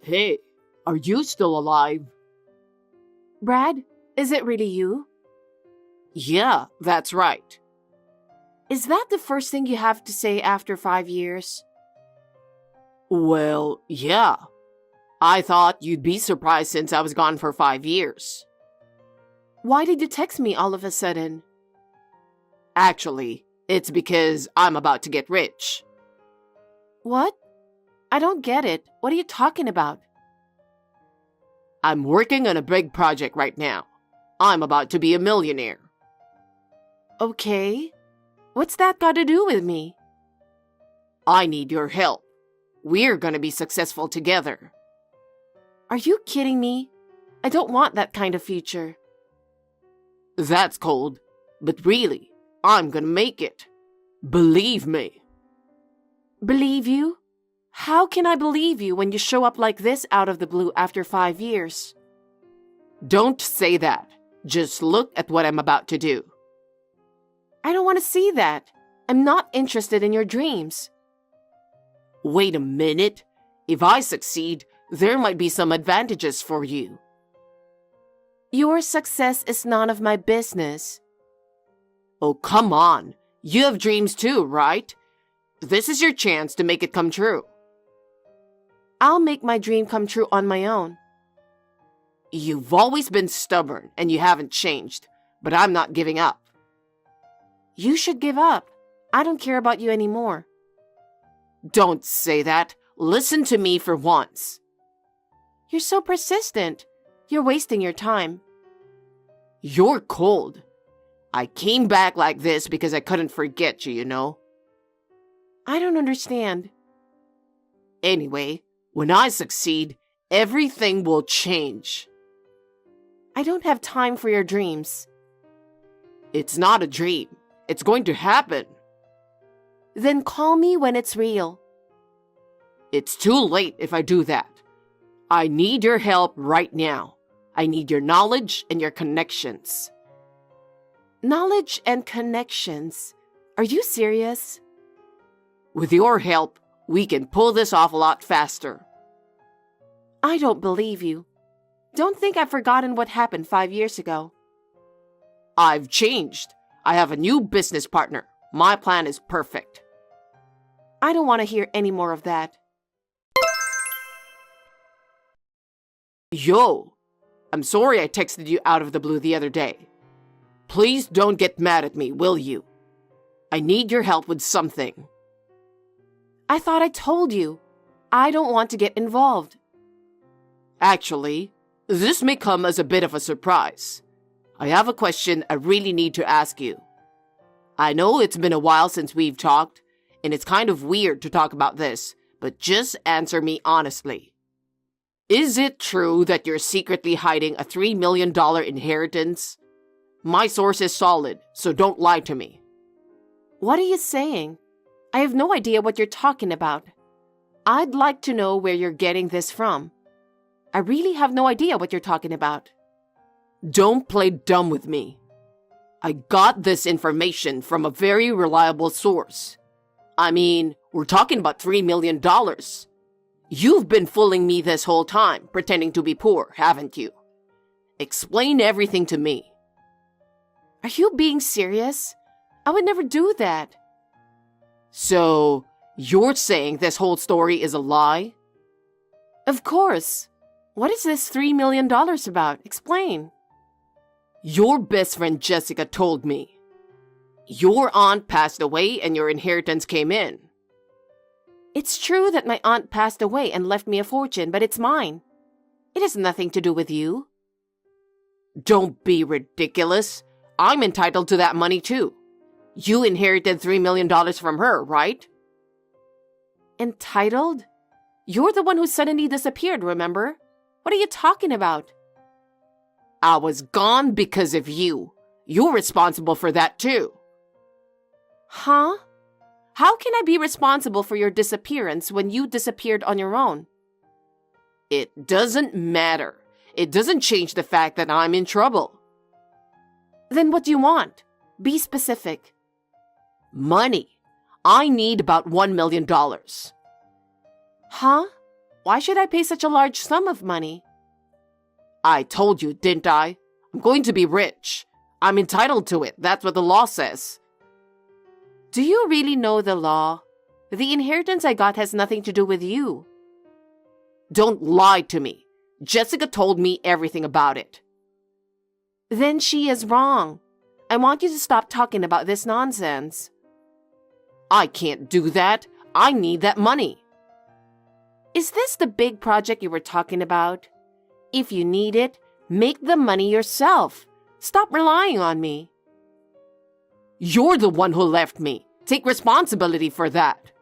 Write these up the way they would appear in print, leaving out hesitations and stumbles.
Hey, are you still alive? Brad, is it really you? Yeah, that's right. Is that the first thing you have to say after 5 years? Well, yeah. I thought you'd be surprised since I was gone for 5 years. Why did you text me all of a sudden? Actually, it's because I'm about to get rich. What? I don't get it. What are you talking about? I'm working on a big project right now. I'm about to be a millionaire. Okay. What's that got to do with me? I need your help. We're gonna be successful together. Are you kidding me? I don't want that kind of future. That's cold, but really, I'm gonna make it. Believe me. Believe you? How can I believe you when you show up like this out of the blue after 5 years? Don't say that. Just look at what I'm about to do. I don't want to see that. I'm not interested in your dreams. Wait a minute. If I succeed, there might be some advantages for you. Your success is none of my business. Oh, come on. You have dreams too, right? This is your chance to make it come true. I'll make my dream come true on my own. You've always been stubborn and you haven't changed, but I'm not giving up. You should give up. I don't care about you anymore. Don't say that. Listen to me for once. You're so persistent. You're wasting your time. You're cold. I came back like this because I couldn't forget you, you know? I don't understand. Anyway, when I succeed, everything will change. I don't have time for your dreams. It's not a dream. It's going to happen. Then call me when it's real. It's too late if I do that. I need your help right now. I need your knowledge and your connections. Knowledge and connections? Are you serious? With your help, we can pull this off a lot faster. I don't believe you. Don't think I've forgotten what happened 5 years ago. I've changed. I have a new business partner. My plan is perfect. I don't want to hear any more of that. Yo, I'm sorry I texted you out of the blue the other day. Please don't get mad at me, will you? I need your help with something. I thought I told you. I don't want to get involved. Actually, this may come as a bit of a surprise. I have a question I really need to ask you. I know it's been a while since we've talked, and it's kind of weird to talk about this, but just answer me honestly. Is it true that you're secretly hiding a $3 million inheritance? My source is solid, so don't lie to me. What are you saying? I have no idea what you're talking about. I'd like to know where you're getting this from. I really have no idea what you're talking about. Don't play dumb with me. I got this information from a very reliable source. I mean, we're talking about $3 million. You've been fooling me this whole time, pretending to be poor, haven't you? Explain everything to me. Are you being serious? I would never do that. So, you're saying this whole story is a lie? Of course. What is this $3 million about? Explain. Your best friend Jessica told me. Your aunt passed away and your inheritance came in. It's true that my aunt passed away and left me a fortune, but it's mine. It has nothing to do with you. Don't be ridiculous. I'm entitled to that money too. You inherited $3 million from her, right? Entitled? You're the one who suddenly disappeared, remember? What are you talking about? I was gone because of you. You're responsible for that too. Huh? How can I be responsible for your disappearance when you disappeared on your own? It doesn't matter. It doesn't change the fact that I'm in trouble. Then what do you want? Be specific. Money. I need about $1 million. Huh? Why should I pay such a large sum of money? I told you, didn't I? I'm going to be rich. I'm entitled to it. That's what the law says. Do you really know the law? The inheritance I got has nothing to do with you. Don't lie to me. Jessica told me everything about it. Then she is wrong. I want you to stop talking about this nonsense. I can't do that. I need that money. Is this the big project you were talking about? If you need it, make the money yourself. Stop relying on me. You're the one who left me. Take responsibility for that.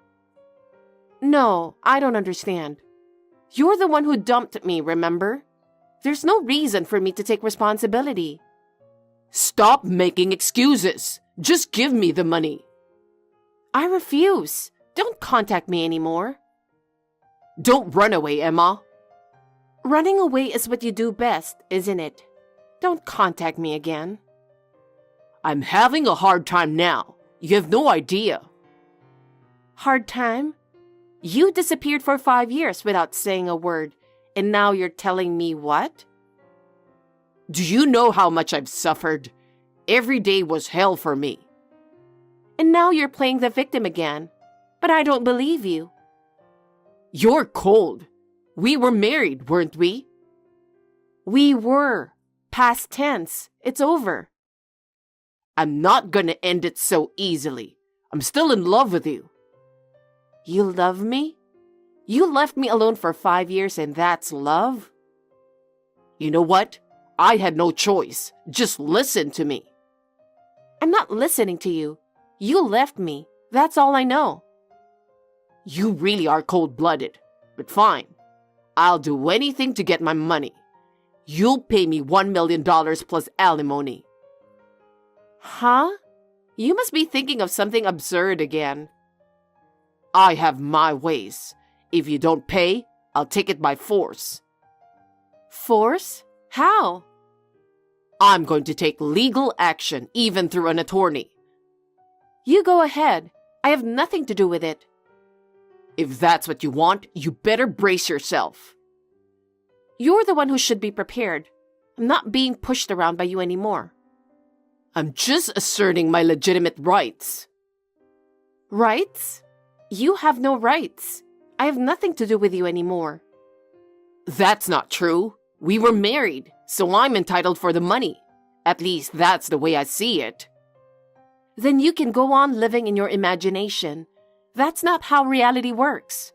No, I don't understand. You're the one who dumped me, remember? There's no reason for me to take responsibility. Stop making excuses. Just give me the money. I refuse. Don't contact me anymore. Don't run away, Emma. Running away is what you do best, isn't it? Don't contact me again. I'm having a hard time now. You have no idea. Hard time? You disappeared for 5 years without saying a word, and now you're telling me what? Do you know how much I've suffered? Every day was hell for me. And now you're playing the victim again. But I don't believe you. You're cold. We were married, weren't we? We were. Past tense. It's over. I'm not gonna end it so easily. I'm still in love with you. You love me? You left me alone for 5 years and that's love? You know what? I had no choice. Just listen to me. I'm not listening to you. You left me. That's all I know. You really are cold-blooded. But fine. I'll do anything to get my money. You'll pay me $1 million plus alimony. Huh? You must be thinking of something absurd again. I have my ways. If you don't pay, I'll take it by force. Force? How? I'm going to take legal action, even through an attorney. You go ahead. I have nothing to do with it. If that's what you want, you better brace yourself. You're the one who should be prepared. I'm not being pushed around by you anymore. I'm just asserting my legitimate rights. Rights? You have no rights. I have nothing to do with you anymore. That's not true. We were married, so I'm entitled for the money. At least that's the way I see it. Then you can go on living in your imagination. That's not how reality works.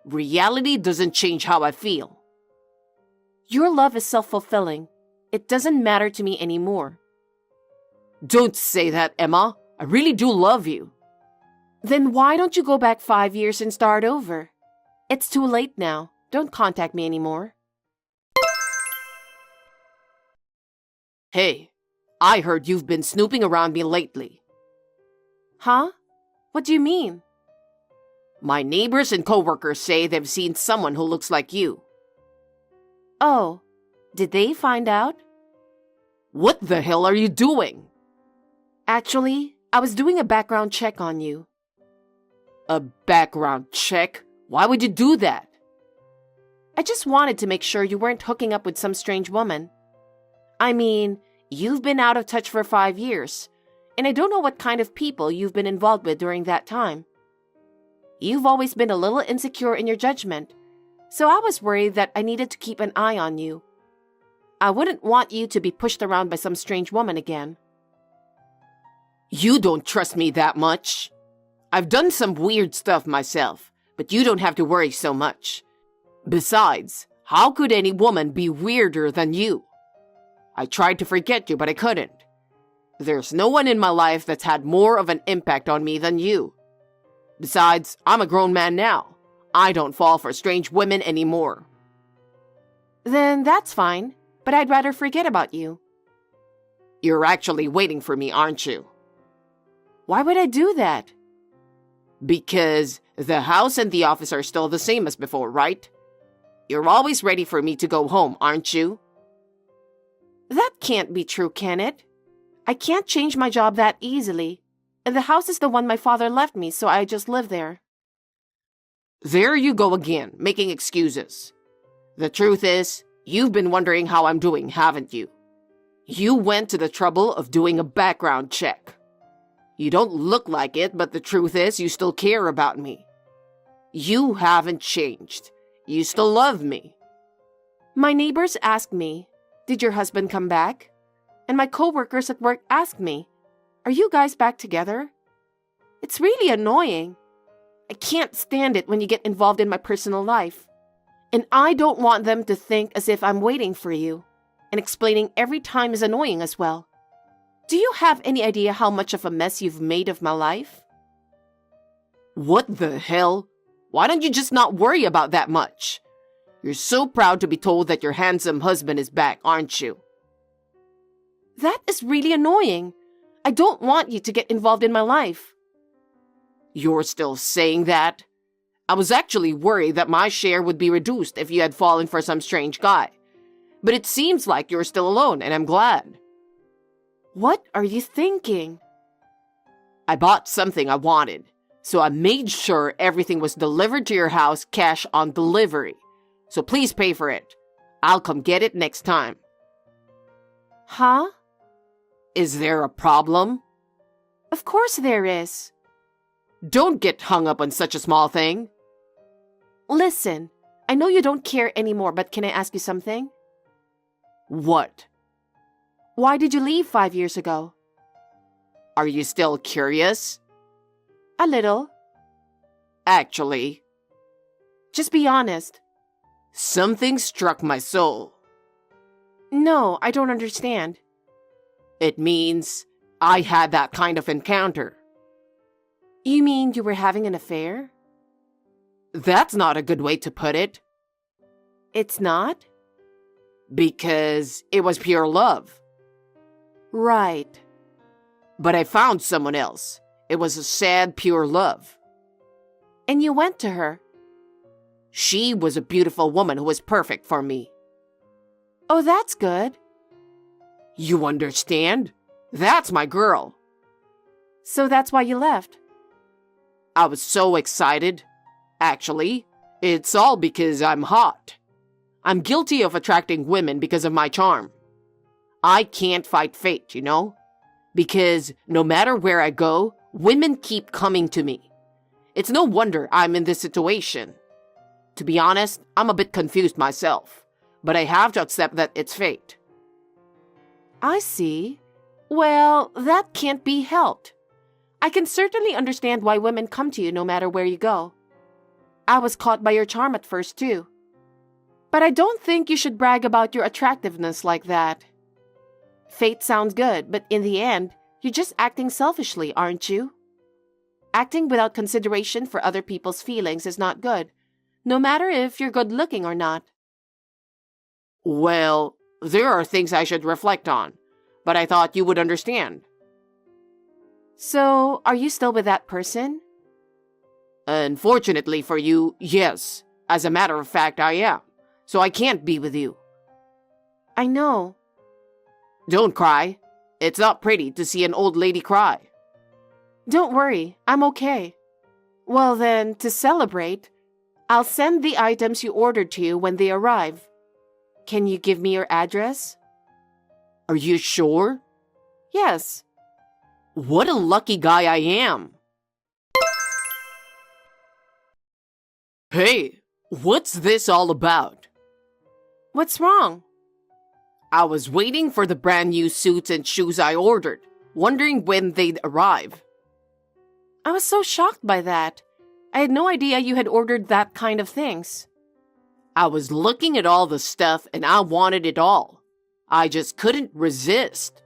Reality doesn't change how I feel. Your love is self-fulfilling. It doesn't matter to me anymore. Don't say that, Emma. I really do love you. Then why don't you go back 5 years and start over? It's too late now. Don't contact me anymore. Hey, I heard you've been snooping around me lately. Huh? What do you mean? My neighbors and coworkers say they've seen someone who looks like you. Oh, did they find out? What the hell are you doing? Actually, I was doing a background check on you. A background check? Why would you do that? I just wanted to make sure you weren't hooking up with some strange woman. I mean, you've been out of touch for 5 years, and I don't know what kind of people you've been involved with during that time. You've always been a little insecure in your judgment, so I was worried that I needed to keep an eye on you. I wouldn't want you to be pushed around by some strange woman again. You don't trust me that much. I've done some weird stuff myself, but you don't have to worry so much. Besides, how could any woman be weirder than you? I tried to forget you, but I couldn't. There's no one in my life that's had more of an impact on me than you. Besides, I'm a grown man now. I don't fall for strange women anymore. Then that's fine, but I'd rather forget about you. You're actually waiting for me, aren't you? Why would I do that? Because the house and the office are still the same as before, right? You're always ready for me to go home, aren't you? That can't be true, can it? I can't change my job that easily. And the house is the one my father left me, so I just live there. There you go again, making excuses. The truth is, you've been wondering how I'm doing, haven't you? You went to the trouble of doing a background check. You don't look like it, but the truth is you still care about me. You haven't changed. You still love me. My neighbors asked me, "Did your husband come back?" And my coworkers at work asked me, "Are you guys back together?" It's really annoying. I can't stand it when you get involved in my personal life. And I don't want them to think as if I'm waiting for you. And explaining every time is annoying as well. Do you have any idea how much of a mess you've made of my life? What the hell? Why don't you just not worry about that much? You're so proud to be told that your handsome husband is back, aren't you? That is really annoying. I don't want you to get involved in my life. You're still saying that? I was actually worried that my share would be reduced if you had fallen for some strange guy. But it seems like you're still alone, and I'm glad. What are you thinking? I bought something I wanted, so I made sure everything was delivered to your house cash on delivery. So please pay for it. I'll come get it next time. Huh? Is there a problem? Of course there is. Don't get hung up on such a small thing. Listen, I know you don't care anymore, but can I ask you something? What? Why did you leave 5 years ago? Are you still curious? A little. Actually, Just be honest. something struck my soul. No, I don't understand. It means I had that kind of encounter. You mean you were having an affair? That's not a good way to put it, It's not? because it was pure love. Right. But I found someone else. It was a sad, pure love. And you went to her. She was a beautiful woman who was perfect for me. Oh, that's good. You understand? That's my girl. So that's why you left. I was so excited. Actually, it's all because I'm hot. I'm guilty of attracting women because of my charm. I can't fight fate, you know? Because no matter where I go, women keep coming to me. It's no wonder I'm in this situation. To be honest, I'm a bit confused myself, but I have to accept that it's fate. I see. Well, that can't be helped. I can certainly understand why women come to you no matter where you go. I was caught by your charm at first, too. But I don't think you should brag about your attractiveness like that. Fate sounds good, but in the end, you're just acting selfishly, aren't you? Acting without consideration for other people's feelings is not good, no matter if you're good-looking or not. Well, there are things I should reflect on, but I thought you would understand. So, are you still with that person? Unfortunately for you, yes. As a matter of fact, I am. So I can't be with you. I know. Don't cry. It's not pretty to see an old lady cry. Don't worry, I'm okay. Well then, to celebrate, I'll send the items you ordered to you when they arrive. Can you give me your address? Are you sure? Yes. What a lucky guy I am. Hey, what's this all about? What's wrong? I was waiting for the brand new suits and shoes I ordered, wondering when they'd arrive. I was so shocked by that. I had no idea you had ordered that kind of things. I was looking at all the stuff and I wanted it all. I just couldn't resist.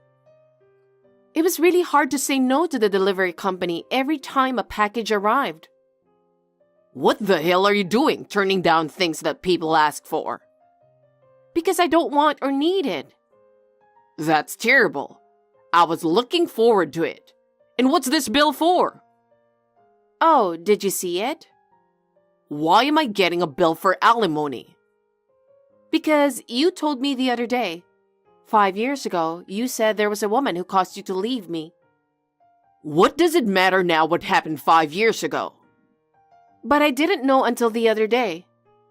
It was really hard to say no to the delivery company every time a package arrived. What the hell are you doing, turning down things that people ask for? Because I don't want or need it. That's terrible. I was looking forward to it. And what's this bill for? Oh, did you see it? Why am I getting a bill for alimony? Because you told me the other day, 5 years ago, you said there was a woman who caused you to leave me. What does it matter now what happened 5 years ago? But I didn't know until the other day.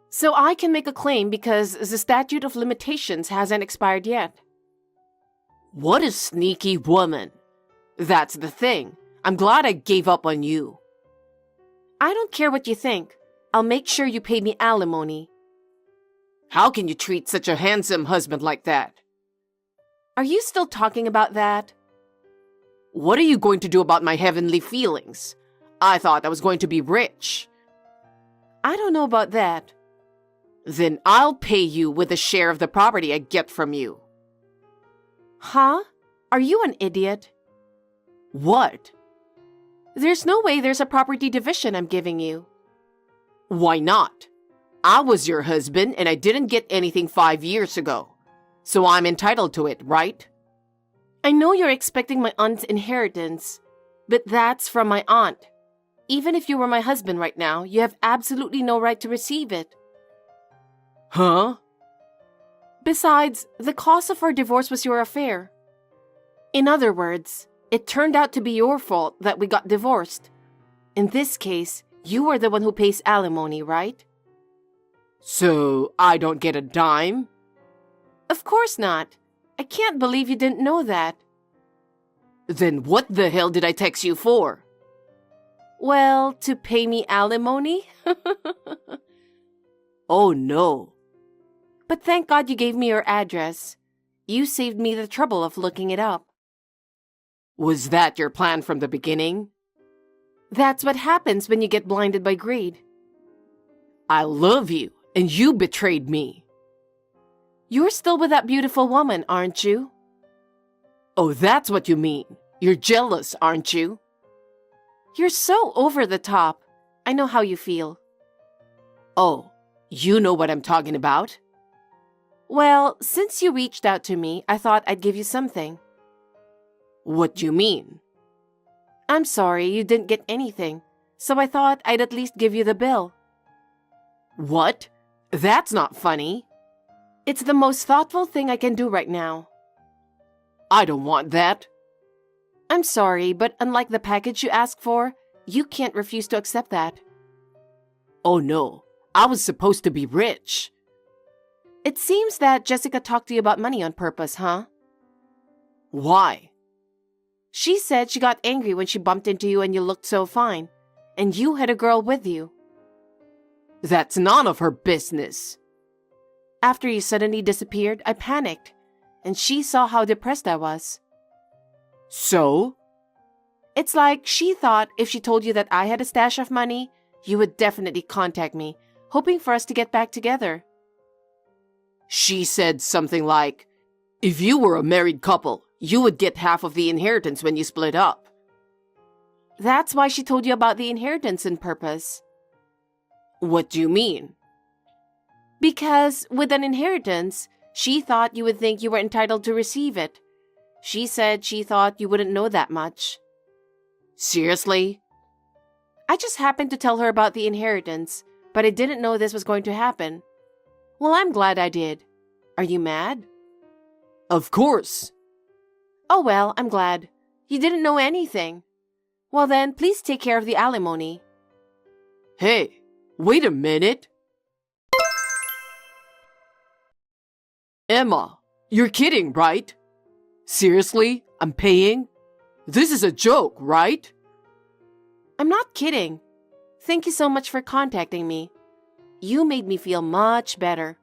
So I can make a claim because the statute of limitations hasn't expired yet. What a sneaky woman. That's the thing. I'm glad I gave up on you. I don't care what you think. I'll make sure you pay me alimony. How can you treat such a handsome husband like that? Are you still talking about that? What are you going to do about my heavenly feelings? I thought I was going to be rich. I don't know about that. Then I'll pay you with a share of the property I get from you. Huh? Are you an idiot? What? There's no way there's a property division I'm giving you. Why not? I was your husband and I didn't get anything 5 years ago. So I'm entitled to it, right? I know you're expecting my aunt's inheritance, but that's from my aunt. Even if you were my husband right now, you have absolutely no right to receive it. Huh? Besides, the cause of our divorce was your affair. In other words, it turned out to be your fault that we got divorced. In this case, you are the one who pays alimony, right? So I don't get a dime? Of course not. I can't believe you didn't know that. Then what the hell did I text you for? Well, to pay me alimony? Oh no. But thank God you gave me your address. You saved me the trouble of looking it up. Was that your plan from the beginning? That's what happens when you get blinded by greed. I love you, and you betrayed me. You're still with that beautiful woman, aren't you? Oh, that's what you mean. You're jealous, aren't you? You're so over the top. I know how you feel. Oh, you know what I'm talking about? Well, since you reached out to me, I thought I'd give you something. What do you mean? I'm sorry you didn't get anything, so I thought I'd at least give you the bill. What? That's not funny. It's the most thoughtful thing I can do right now. I don't want that. I'm sorry, but unlike the package you asked for, you can't refuse to accept that. Oh no, I was supposed to be rich. It seems that Jessica talked to you about money on purpose, huh? Why? She said she got angry when she bumped into you and you looked so fine, and you had a girl with you. That's none of her business. After you suddenly disappeared, I panicked, and she saw how depressed I was. So? It's like she thought if she told you that I had a stash of money, you would definitely contact me, hoping for us to get back together. She said something like, if you were a married couple, you would get half of the inheritance when you split up. That's why she told you about the inheritance on purpose. What do you mean? Because with an inheritance, she thought you would think you were entitled to receive it. She said she thought you wouldn't know that much. Seriously? I just happened to tell her about the inheritance, but I didn't know this was going to happen. Well, I'm glad I did. Are you mad? Of course. Oh well, I'm glad. You didn't know anything. Well then, please take care of the alimony. Hey, wait a minute. Emma, you're kidding, right? Seriously, I'm paying? This is a joke, right? I'm not kidding. Thank you so much for contacting me. You made me feel much better.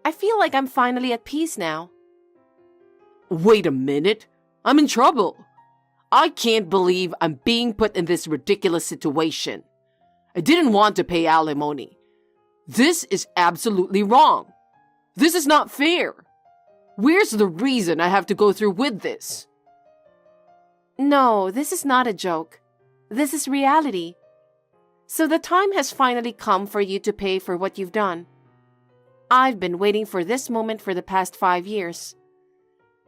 I feel like I'm finally at peace now. Wait a minute. I'm in trouble. I can't believe I'm being put in this ridiculous situation. I didn't want to pay alimony. This is absolutely wrong. This is not fair. Where's the reason I have to go through with this? No, this is not a joke. This is reality. So the time has finally come for you to pay for what you've done. I've been waiting for this moment for the past 5 years.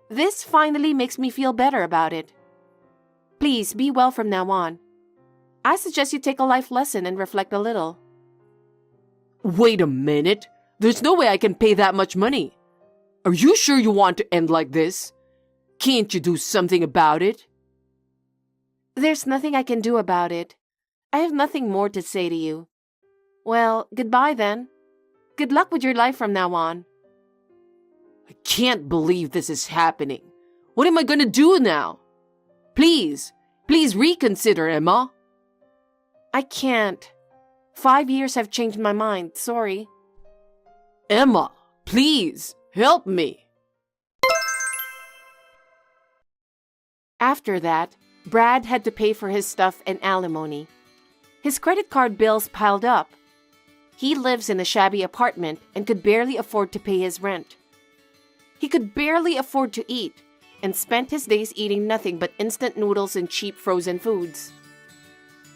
This finally makes me feel better about it. Please be well from now on. I suggest you take a life lesson and reflect a little. Wait a minute. There's no way I can pay that much money. Are you sure you want to end like this? Can't you do something about it? There's nothing I can do about it. I have nothing more to say to you. Well, goodbye then. Good luck with your life from now on. I can't believe this is happening. What am I gonna do now? Please reconsider, Emma. I can't. 5 years have changed my mind, sorry. Emma, please, help me. After that, Brad had to pay for his stuff and alimony. His credit card bills piled up. He lives in a shabby apartment and could barely afford to pay his rent. He could barely afford to eat and spent his days eating nothing but instant noodles and cheap frozen foods.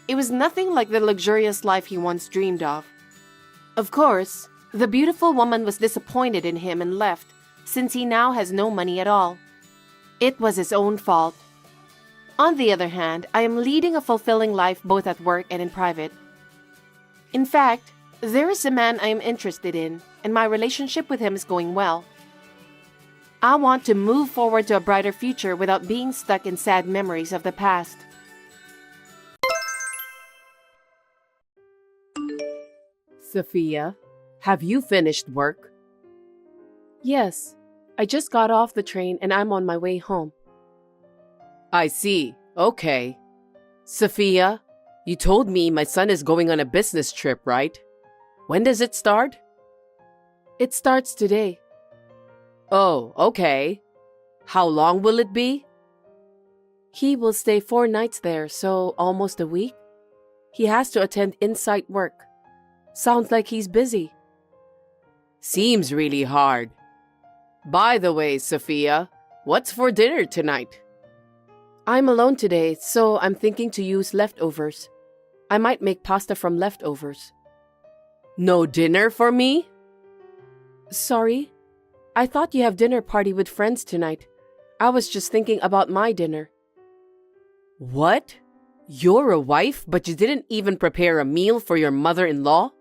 It was nothing like the luxurious life he once dreamed of. Of course, the beautiful woman was disappointed in him and left, since he now has no money at all. It was his own fault. On the other hand, I am leading a fulfilling life both at work and in private. In fact, there is a man I am interested in, and my relationship with him is going well. I want to move forward to a brighter future without being stuck in sad memories of the past. Sophia, have you finished work? Yes, I just got off the train and I'm on my way home. I see. Okay. Sophia, you told me my son is going on a business trip, right? When does it start? It starts today. Oh, okay. How long will it be? He will stay 4 nights there, so almost a week. He has to attend in-site work. Sounds like he's busy. Seems really hard. By the way, Sophia, what's for dinner tonight? I'm alone today, so I'm thinking to use leftovers. I might make pasta from leftovers. No dinner for me? Sorry? I thought you have dinner party with friends tonight. I was just thinking about my dinner. What? You're a wife, but you didn't even prepare a meal for your mother-in-law?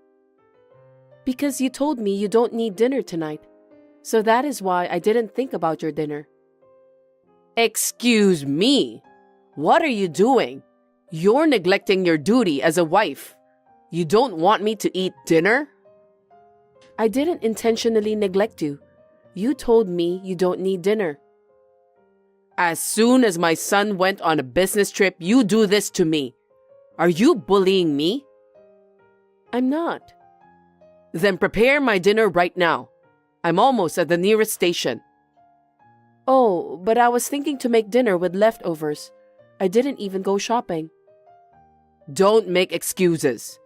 Because you told me you don't need dinner tonight. So that is why I didn't think about your dinner. Excuse me. What are you doing? You're neglecting your duty as a wife. You don't want me to eat dinner? I didn't intentionally neglect you. You told me you don't need dinner. As soon as my son went on a business trip, you do this to me. Are you bullying me? I'm not. Then prepare my dinner right now. I'm almost at the nearest station. Oh, but I was thinking to make dinner with leftovers. I didn't even go shopping. Don't make excuses.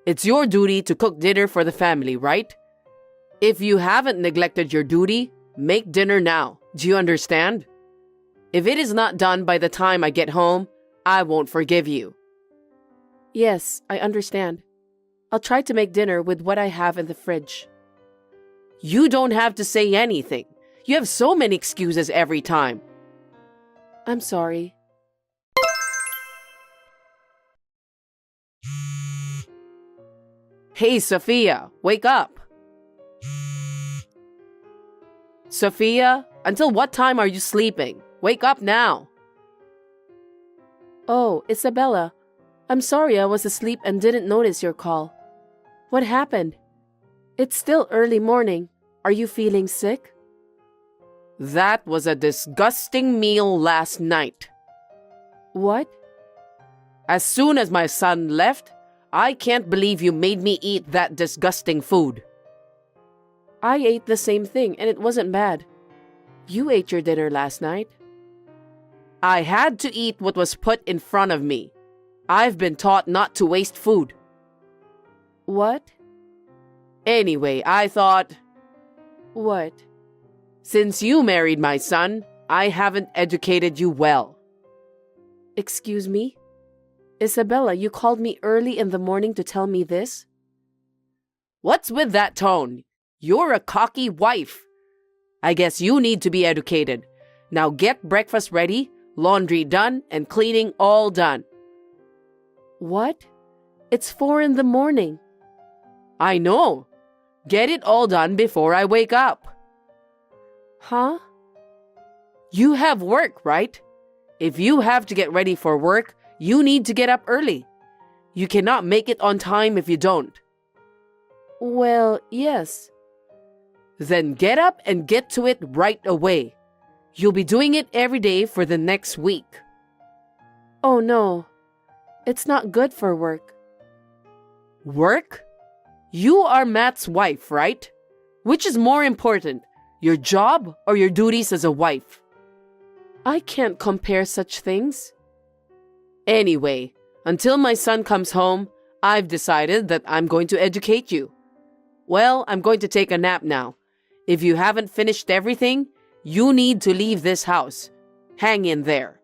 It's your duty to cook dinner for the family, right? If you haven't neglected your duty, make dinner now. Do you understand? If it is not done by the time I get home, I won't forgive you. Yes, I understand. I'll try to make dinner with what I have in the fridge. You don't have to say anything. You have so many excuses every time. I'm sorry. Hey, Sophia, wake up. Sophia, until what time are you sleeping? Wake up now. Oh, Isabella. I'm sorry I was asleep and didn't notice your call. What happened? It's still early morning. Are you feeling sick? That was a disgusting meal last night. What? As soon as my son left, I can't believe you made me eat that disgusting food. I ate the same thing and it wasn't bad. You ate your dinner last night. I had to eat what was put in front of me. I've been taught not to waste food. What? Anyway, I thought... What? Since you married my son, I haven't educated you well. Excuse me? Isabella, you called me early in the morning to tell me this? What's with that tone? You're a cocky wife. I guess you need to be educated. Now get breakfast ready, laundry done, and cleaning all done. What? It's 4 in the morning. I know. Get it all done before I wake up. Huh? You have work, right? If you have to get ready for work, you need to get up early. You cannot make it on time if you don't. Well, yes. Then get up and get to it right away. You'll be doing it every day for the next week. Oh no, it's not good for work. Work? You are Matt's wife, right? Which is more important, your job or your duties as a wife? I can't compare such things. Anyway, until my son comes home, I've decided that I'm going to educate you. Well, I'm going to take a nap now. If you haven't finished everything, you need to leave this house. Hang in there.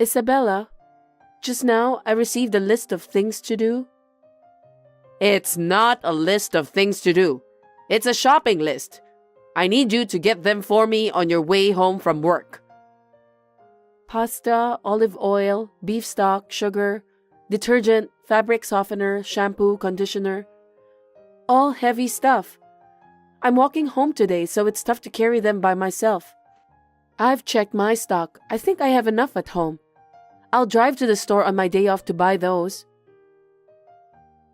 Isabella, just now I received a list of things to do. It's not a list of things to do. It's a shopping list. I need you to get them for me on your way home from work. Pasta, olive oil, beef stock, sugar, detergent, fabric softener, shampoo, conditioner. All heavy stuff. I'm walking home today, so it's tough to carry them by myself. I've checked my stock. I think I have enough at home. I'll drive to the store on my day off to buy those.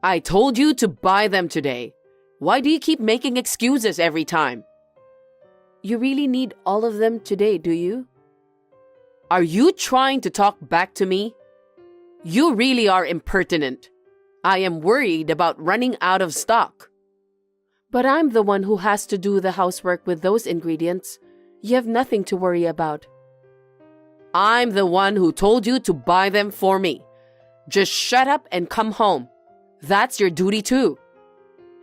I told you to buy them today. Why do you keep making excuses every time? You really need all of them today, do you? Are you trying to talk back to me? You really are impertinent. I am worried about running out of stock. But I'm the one who has to do the housework with those ingredients. You have nothing to worry about. I'm the one who told you to buy them for me. Just shut up and come home. That's your duty too.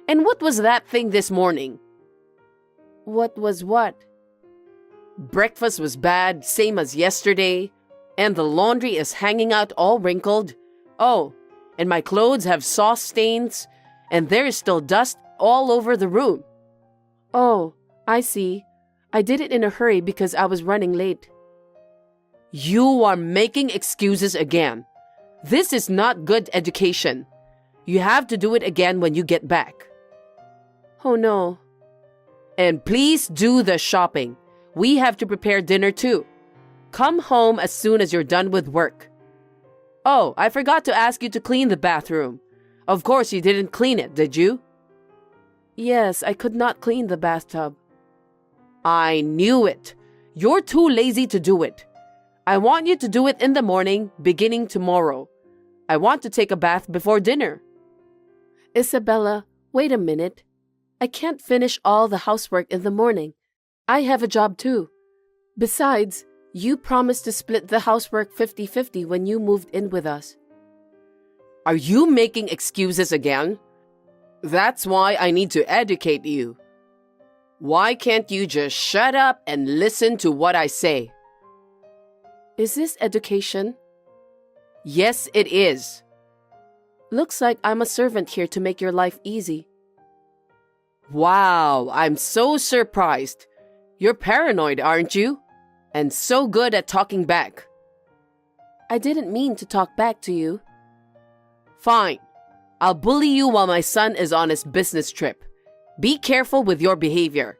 And what was that thing this morning? What was what? Breakfast was bad, same as yesterday. And the laundry is hanging out all wrinkled. Oh, and my clothes have sauce stains. And there is still dust all over the room. Oh, I see. I did it in a hurry because I was running late. You are making excuses again. This is not good education. You have to do it again when you get back. Oh no. And please do the shopping. We have to prepare dinner too. Come home as soon as you're done with work. Oh, I forgot to ask you to clean the bathroom. Of course you didn't clean it, did you? Yes, I could not clean the bathtub. I knew it. You're too lazy to do it. I want you to do it in the morning, beginning tomorrow. I want to take a bath before dinner. Isabella, wait a minute. I can't finish all the housework in the morning. I have a job too. Besides, you promised to split the housework 50-50 when you moved in with us. Are you making excuses again? That's why I need to educate you. Why can't you just shut up and listen to what I say? Is this education? Yes, it is. Looks like I'm a servant here to make your life easy. Wow, I'm so surprised. You're paranoid, aren't you? And so good at talking back. I didn't mean to talk back to you. Fine. I'll bully you while my son is on his business trip. Be careful with your behavior.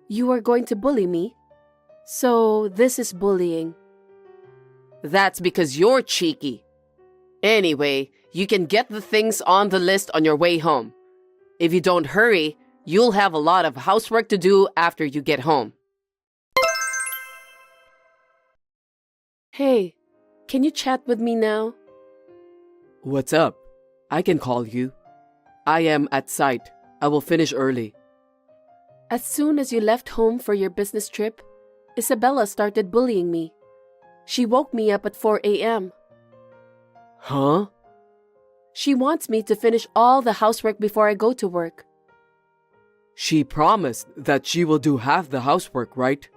You are going to bully me? So this is bullying. That's because you're cheeky. Anyway, you can get the things on the list on your way home. If you don't hurry, you'll have a lot of housework to do after you get home. Hey, can you chat with me now? What's up? I can call you. I am at site. I will finish early. As soon as you left home for your business trip, Isabella started bullying me. She woke me up at 4 a.m. Huh? She wants me to finish all the housework before I go to work. She promised that she will do half the housework, right?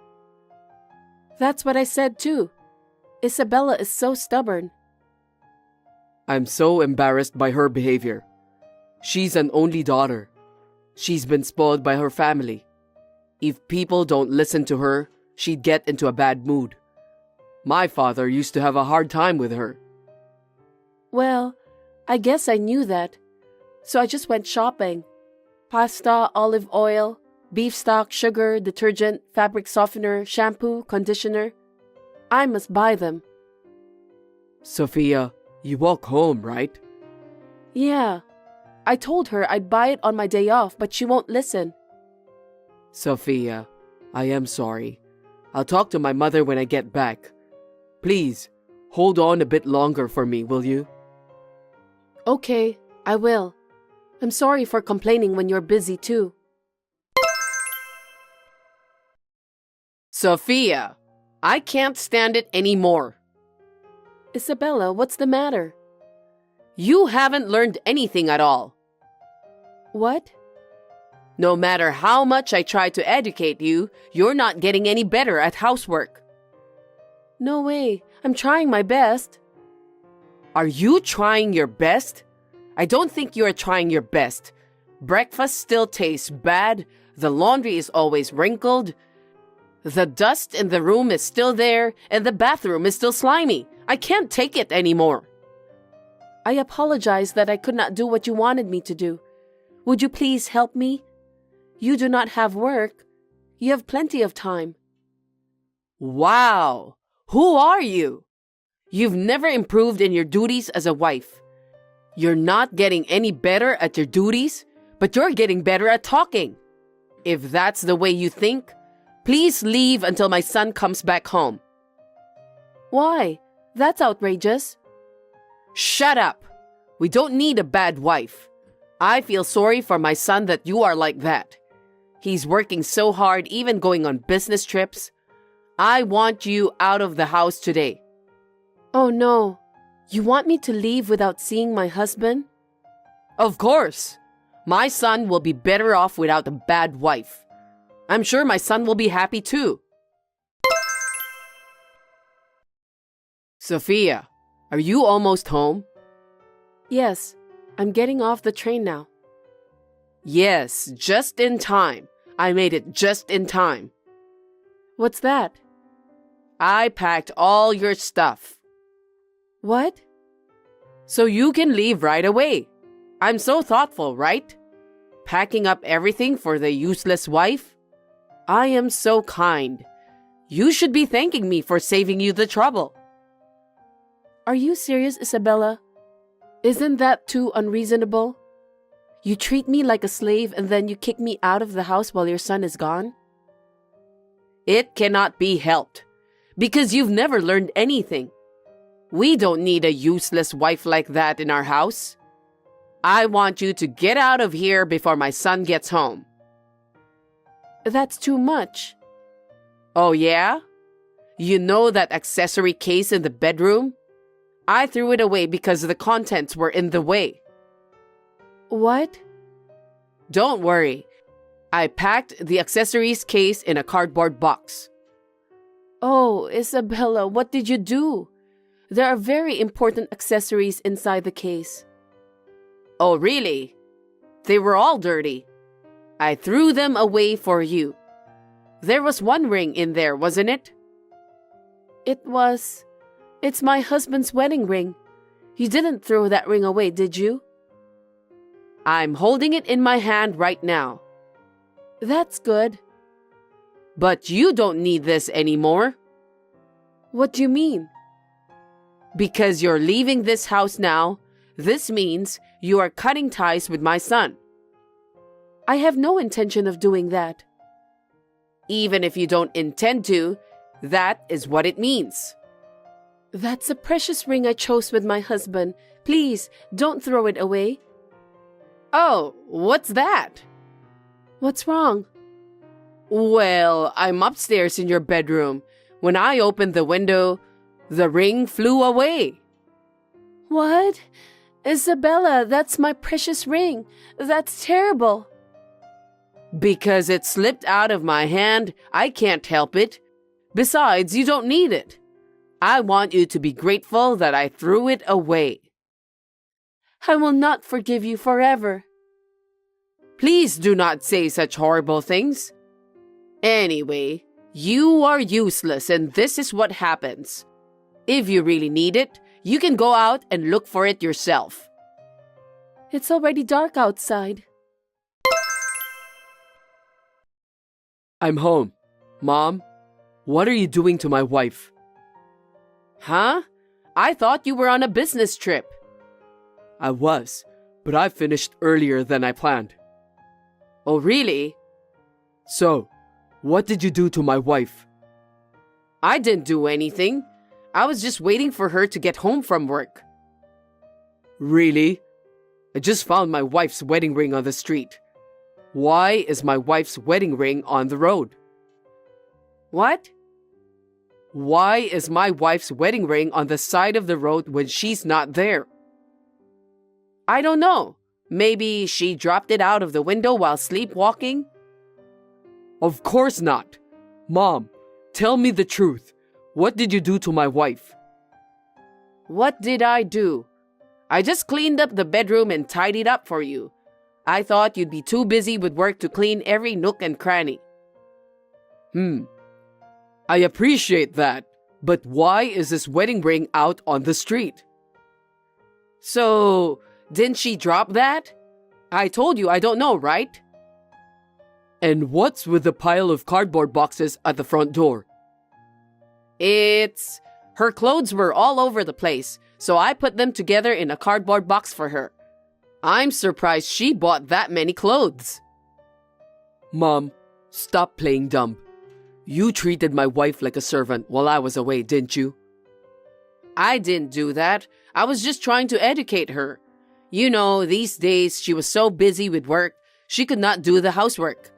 That's what I said too. Isabella is so stubborn. I'm so embarrassed by her behavior. She's an only daughter. She's been spoiled by her family. If people don't listen to her, she'd get into a bad mood. My father used to have a hard time with her. Well, I guess I knew that. So I just went shopping. Pasta, olive oil, beef stock, sugar, detergent, fabric softener, shampoo, conditioner. I must buy them. Sophia, You walk home, right? Yeah. I told her I'd buy it on my day off, but she won't listen. Sophia, I am sorry. I'll talk to my mother when I get back. Please, hold on a bit longer for me, will you? Okay, I will. I'm sorry for complaining when you're busy too. Sophia, I can't stand it anymore. Isabella, what's the matter? You haven't learned anything at all. What? No matter how much I try to educate you, you're not getting any better at housework. No way. I'm trying my best. Are you trying your best? I don't think you're trying your best. Breakfast still tastes bad. The laundry is always wrinkled. The dust in the room is still there, and the bathroom is still slimy. I can't take it anymore. I apologize that I could not do what you wanted me to do. Would you please help me? You do not have work. You have plenty of time. Wow! Who are you? You've never improved in your duties as a wife. You're not getting any better at your duties, but you're getting better at talking. If that's the way you think, please leave until my son comes back home. Why? That's outrageous. Shut up! We don't need a bad wife. I feel sorry for my son that you are like that. He's working so hard, even going on business trips. I want you out of the house today. Oh no. You want me to leave without seeing my husband? Of course. My son will be better off without a bad wife. I'm sure my son will be happy too. Sophia, are you almost home? Yes. I'm getting off the train now. Yes, just in time. I made it just in time. What's that? I packed all your stuff. What? So you can leave right away. I'm so thoughtful, right? Packing up everything for the useless wife? I am so kind. You should be thanking me for saving you the trouble. Are you serious, Isabella? Isn't that too unreasonable? You treat me like a slave and then you kick me out of the house while your son is gone? It cannot be helped, because you've never learned anything. We don't need a useless wife like that in our house. I want you to get out of here before my son gets home. That's too much. Oh yeah? You know that accessory case in the bedroom? I threw it away because the contents were in the way. What? Don't worry. I packed the accessories case in a cardboard box. Oh, Isabella, what did you do? There are very important accessories inside the case. Oh, really? They were all dirty. I threw them away for you. There was one ring in there, wasn't it? It was. It's my husband's wedding ring. You didn't throw that ring away, did you? I'm holding it in my hand right now. That's good. But you don't need this anymore. What do you mean? Because you're leaving this house now, this means you are cutting ties with my son. I have no intention of doing that. Even if you don't intend to, that is what it means. That's a precious ring I chose with my husband. Please, don't throw it away. Oh, what's that? What's wrong? Well, I'm upstairs in your bedroom. When I opened the window, the ring flew away. What? Isabella, that's my precious ring. That's terrible. Because it slipped out of my hand, I can't help it. Besides, you don't need it. I want you to be grateful that I threw it away. I will not forgive you forever. Please do not say such horrible things. Anyway, you are useless and this is what happens. If you really need it, you can go out and look for it yourself. It's already dark outside. I'm home. Mom, what are you doing to my wife? Huh? I thought you were on a business trip. I was, but I finished earlier than I planned. Oh, really? So, what did you do to my wife? I didn't do anything. I was just waiting for her to get home from work. Really? I just found my wife's wedding ring on the street. Why is my wife's wedding ring on the road? What? Why is my wife's wedding ring on the side of the road when she's not there? I don't know. Maybe she dropped it out of the window while sleepwalking? Of course not. Mom, tell me the truth. What did you do to my wife? What did I do? I just cleaned up the bedroom and tidied up for you. I thought you'd be too busy with work to clean every nook and cranny. I appreciate that, but why is this wedding ring out on the street? So, didn't she drop that? I told you I don't know, right? And what's with the pile of cardboard boxes at the front door? Her clothes were all over the place, so I put them together in a cardboard box for her. I'm surprised she bought that many clothes. Mom, stop playing dumb. You treated my wife like a servant while I was away, didn't you? I didn't do that. I was just trying to educate her. You know, these days she was so busy with work, she could not do the housework.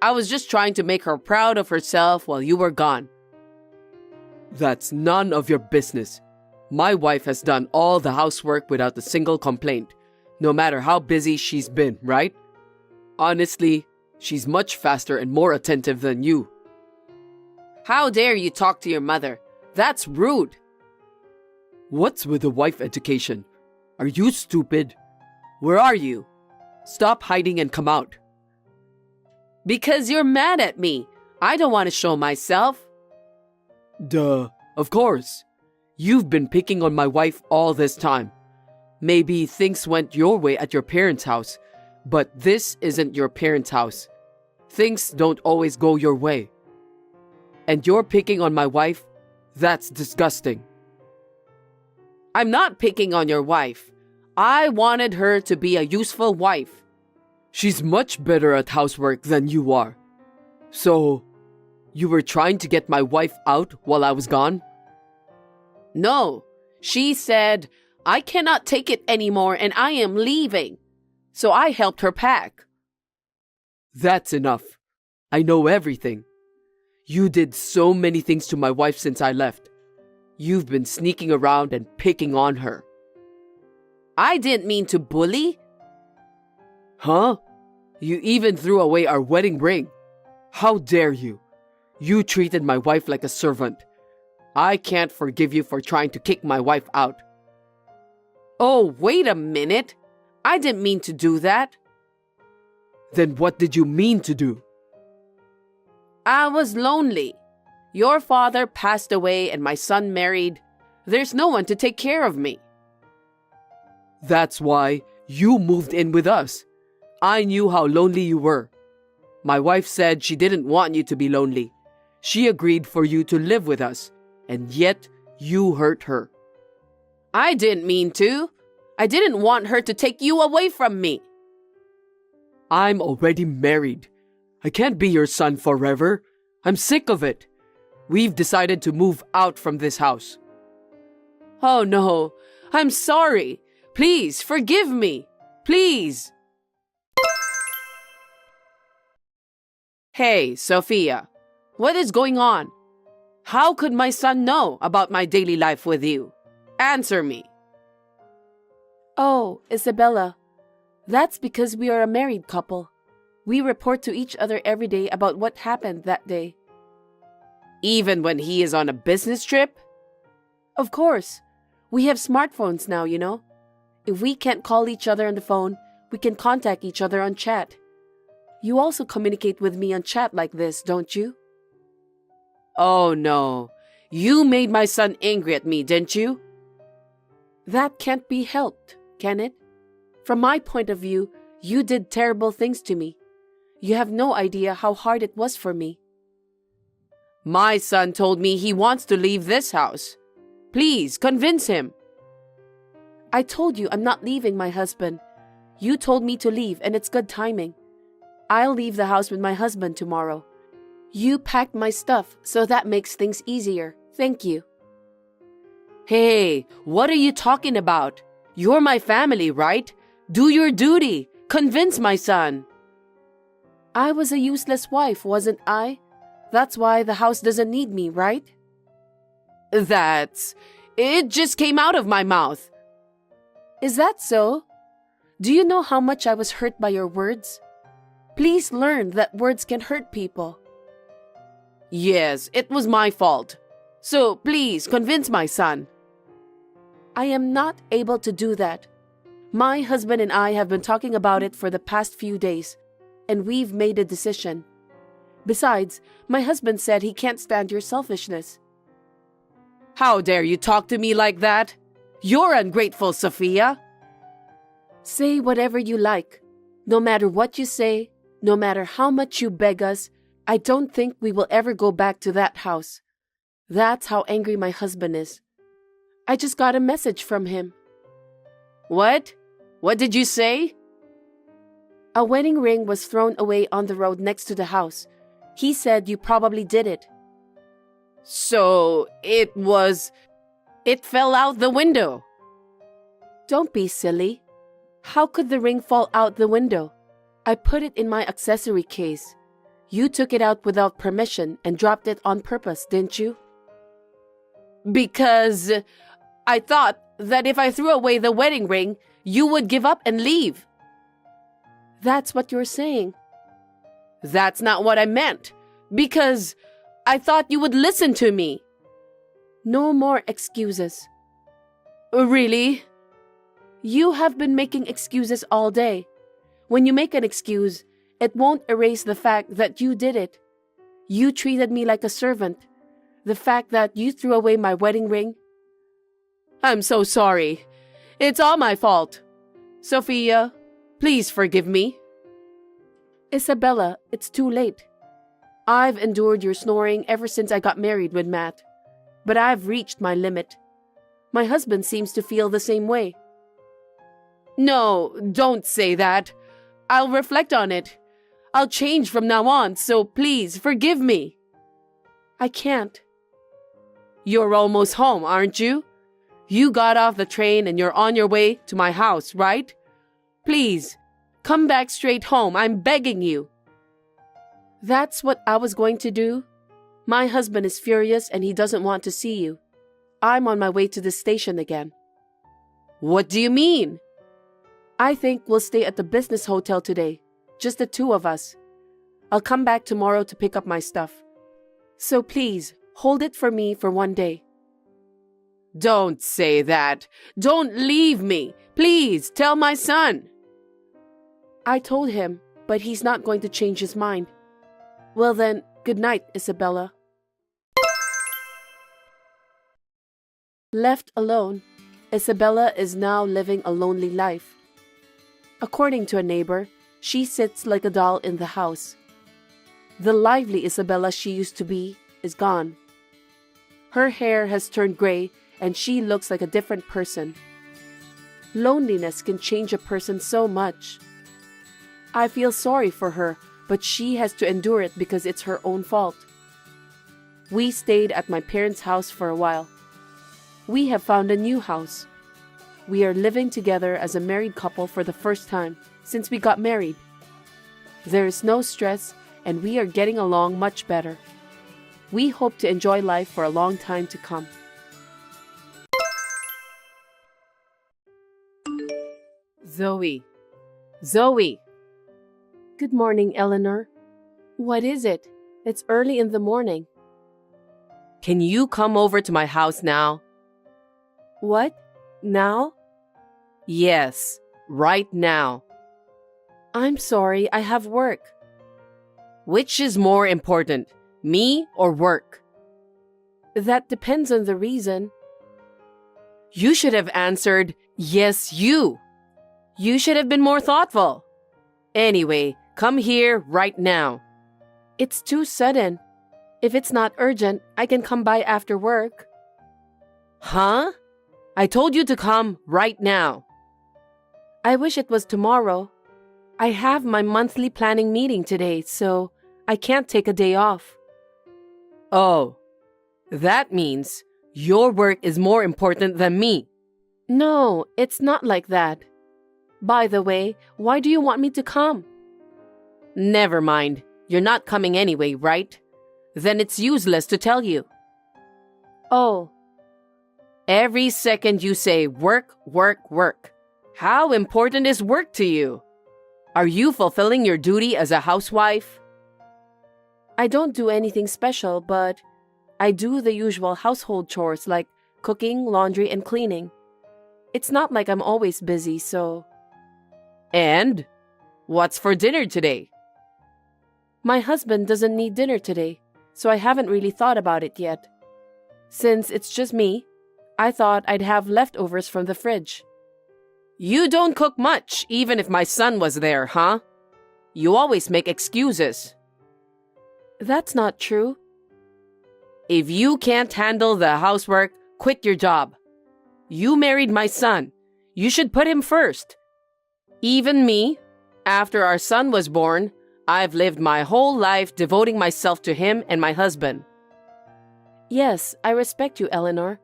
I was just trying to make her proud of herself while you were gone. That's none of your business. My wife has done all the housework without a single complaint, no matter how busy she's been, right? Honestly, she's much faster and more attentive than you. How dare you talk to your mother? That's rude. What's with the wife education? Are you stupid? Where are you? Stop hiding and come out. Because you're mad at me. I don't want to show myself. Duh, of course. You've been picking on my wife all this time. Maybe things went your way at your parents' house, but this isn't your parents' house. Things don't always go your way. And you're picking on my wife? That's disgusting. I'm not picking on your wife. I wanted her to be a useful wife. She's much better at housework than you are. So, you were trying to get my wife out while I was gone? No, she said, I cannot take it anymore and I am leaving. So I helped her pack. That's enough. I know everything. You did so many things to my wife since I left. You've been sneaking around and picking on her. I didn't mean to bully. Huh? You even threw away our wedding ring. How dare you? You treated my wife like a servant. I can't forgive you for trying to kick my wife out. Oh, wait a minute. I didn't mean to do that. Then what did you mean to do? I was lonely. Your father passed away and my son married. There's no one to take care of me. That's why you moved in with us. I knew how lonely you were. My wife said she didn't want you to be lonely. She agreed for you to live with us, and yet you hurt her. I didn't mean to. I didn't want her to take you away from me. I'm already married. I can't be your son forever. I'm sick of it. We've decided to move out from this house. Oh no, I'm sorry. Please forgive me. Please. Hey, Sophia. What is going on? How could my son know about my daily life with you? Answer me. Oh, Isabella. That's because we are a married couple. We report to each other every day about what happened that day. Even when he is on a business trip? Of course. We have smartphones now, you know. If we can't call each other on the phone, we can contact each other on chat. You also communicate with me on chat like this, don't you? Oh no. You made my son angry at me, didn't you? That can't be helped, can it? From my point of view, you did terrible things to me. You have no idea how hard it was for me. My son told me he wants to leave this house. Please, convince him. I told you I'm not leaving my husband. You told me to leave, and it's good timing. I'll leave the house with my husband tomorrow. You packed my stuff, so that makes things easier. Thank you. Hey, what are you talking about? You're my family, right? Do your duty. Convince my son. I was a useless wife, wasn't I? That's why the house doesn't need me, right? It just came out of my mouth. Is that so? Do you know how much I was hurt by your words? Please learn that words can hurt people. Yes, it was my fault. So please convince my son. I am not able to do that. My husband and I have been talking about it for the past few days, and we've made a decision. Besides, my husband said he can't stand your selfishness. How dare you talk to me like that? You're ungrateful, Sophia. Say whatever you like. No matter what you say, no matter how much you beg us, I don't think we will ever go back to that house. That's how angry my husband is. I just got a message from him. What? What did you say? A wedding ring was thrown away on the road next to the house. He said you probably did it. So it fell out the window. Don't be silly. How could the ring fall out the window? I put it in my accessory case. You took it out without permission and dropped it on purpose, didn't you? Because I thought that if I threw away the wedding ring, you would give up and leave. That's what you're saying. That's not what I meant. Because I thought you would listen to me. No more excuses. Really? You have been making excuses all day. When you make an excuse, it won't erase the fact that you did it. You treated me like a servant. The fact that you threw away my wedding ring. I'm so sorry. It's all my fault. Sophia, please forgive me. Isabella, it's too late. I've endured your snoring ever since I got married with Matt. But I've reached my limit. My husband seems to feel the same way. No, don't say that. I'll reflect on it. I'll change from now on, so please forgive me. I can't. You're almost home, aren't you? You got off the train and you're on your way to my house, right? Please, come back straight home. I'm begging you. That's what I was going to do. My husband is furious and he doesn't want to see you. I'm on my way to the station again. What do you mean? I think we'll stay at the business hotel today. Just the two of us. I'll come back tomorrow to pick up my stuff. So please, hold it for me for one day. Don't say that. Don't leave me. Please, tell my son. I told him, but he's not going to change his mind. Well then, good night, Isabella. Left alone, Isabella is now living a lonely life. According to a neighbor, she sits like a doll in the house. The lively Isabella she used to be is gone. Her hair has turned gray and she looks like a different person. Loneliness can change a person so much. I feel sorry for her, but she has to endure it because it's her own fault. We stayed at my parents' house for a while. We have found a new house. We are living together as a married couple for the first time since we got married. There is no stress and we are getting along much better. We hope to enjoy life for a long time to come. Zoe. Zoe. Good morning, Eleanor. What is it? It's early in the morning. Can you come over to my house now? What? Now? Yes, right now. I'm sorry, I have work. Which is more important, me or work? That depends on the reason. You should have answered, yes, you. You should have been more thoughtful. Anyway, come here right now. It's too sudden. If it's not urgent, I can come by after work. Huh? I told you to come right now. I wish it was tomorrow. I have my monthly planning meeting today, so I can't take a day off. Oh, that means your work is more important than me. No, it's not like that. By the way, why do you want me to come? Never mind. You're not coming anyway, right? Then it's useless to tell you. Oh, Every second you say work, work, work. How important is work to you? Are you fulfilling your duty as a housewife? I don't do anything special, but I do the usual household chores like cooking, laundry, and cleaning. It's not like I'm always busy, so... And what's for dinner today? My husband doesn't need dinner today, so I haven't really thought about it yet. Since it's just me, I thought I'd have leftovers from the fridge. You don't cook much, even if my son was there, huh? You always make excuses. That's not true. If you can't handle the housework, quit your job. You married my son. You should put him first. Even me, after our son was born, I've lived my whole life devoting myself to him and my husband. Yes, I respect you, Eleanor,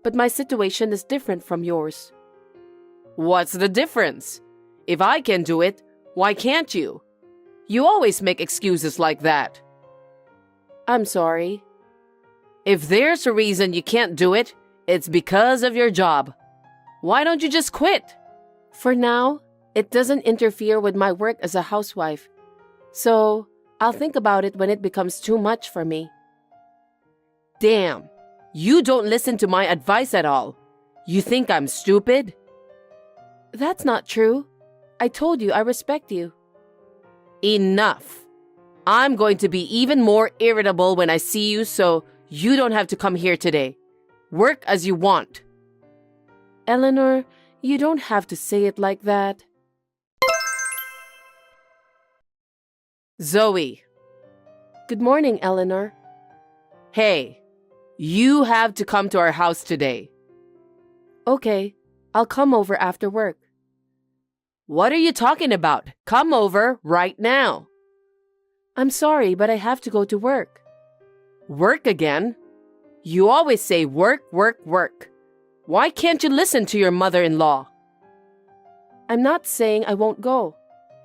but my situation is different from yours. What's the difference? If I can do it, why can't you? You always make excuses like that. I'm sorry. If there's a reason you can't do it, it's because of your job. Why don't you just quit? For now, it doesn't interfere with my work as a housewife. So, I'll think about it when it becomes too much for me. Damn, you don't listen to my advice at all. You think I'm stupid? That's not true. I told you I respect you. Enough. I'm going to be even more irritable when I see you, so you don't have to come here today. Work as you want. Eleanor, you don't have to say it like that. Zoe. Good morning, Eleanor. Hey, you have to come to our house today. Okay, I'll come over after work. What are you talking about? Come over right now. I'm sorry, but I have to go to work. Work again? You always say work, work, work. Why can't you listen to your mother-in-law? I'm not saying I won't go.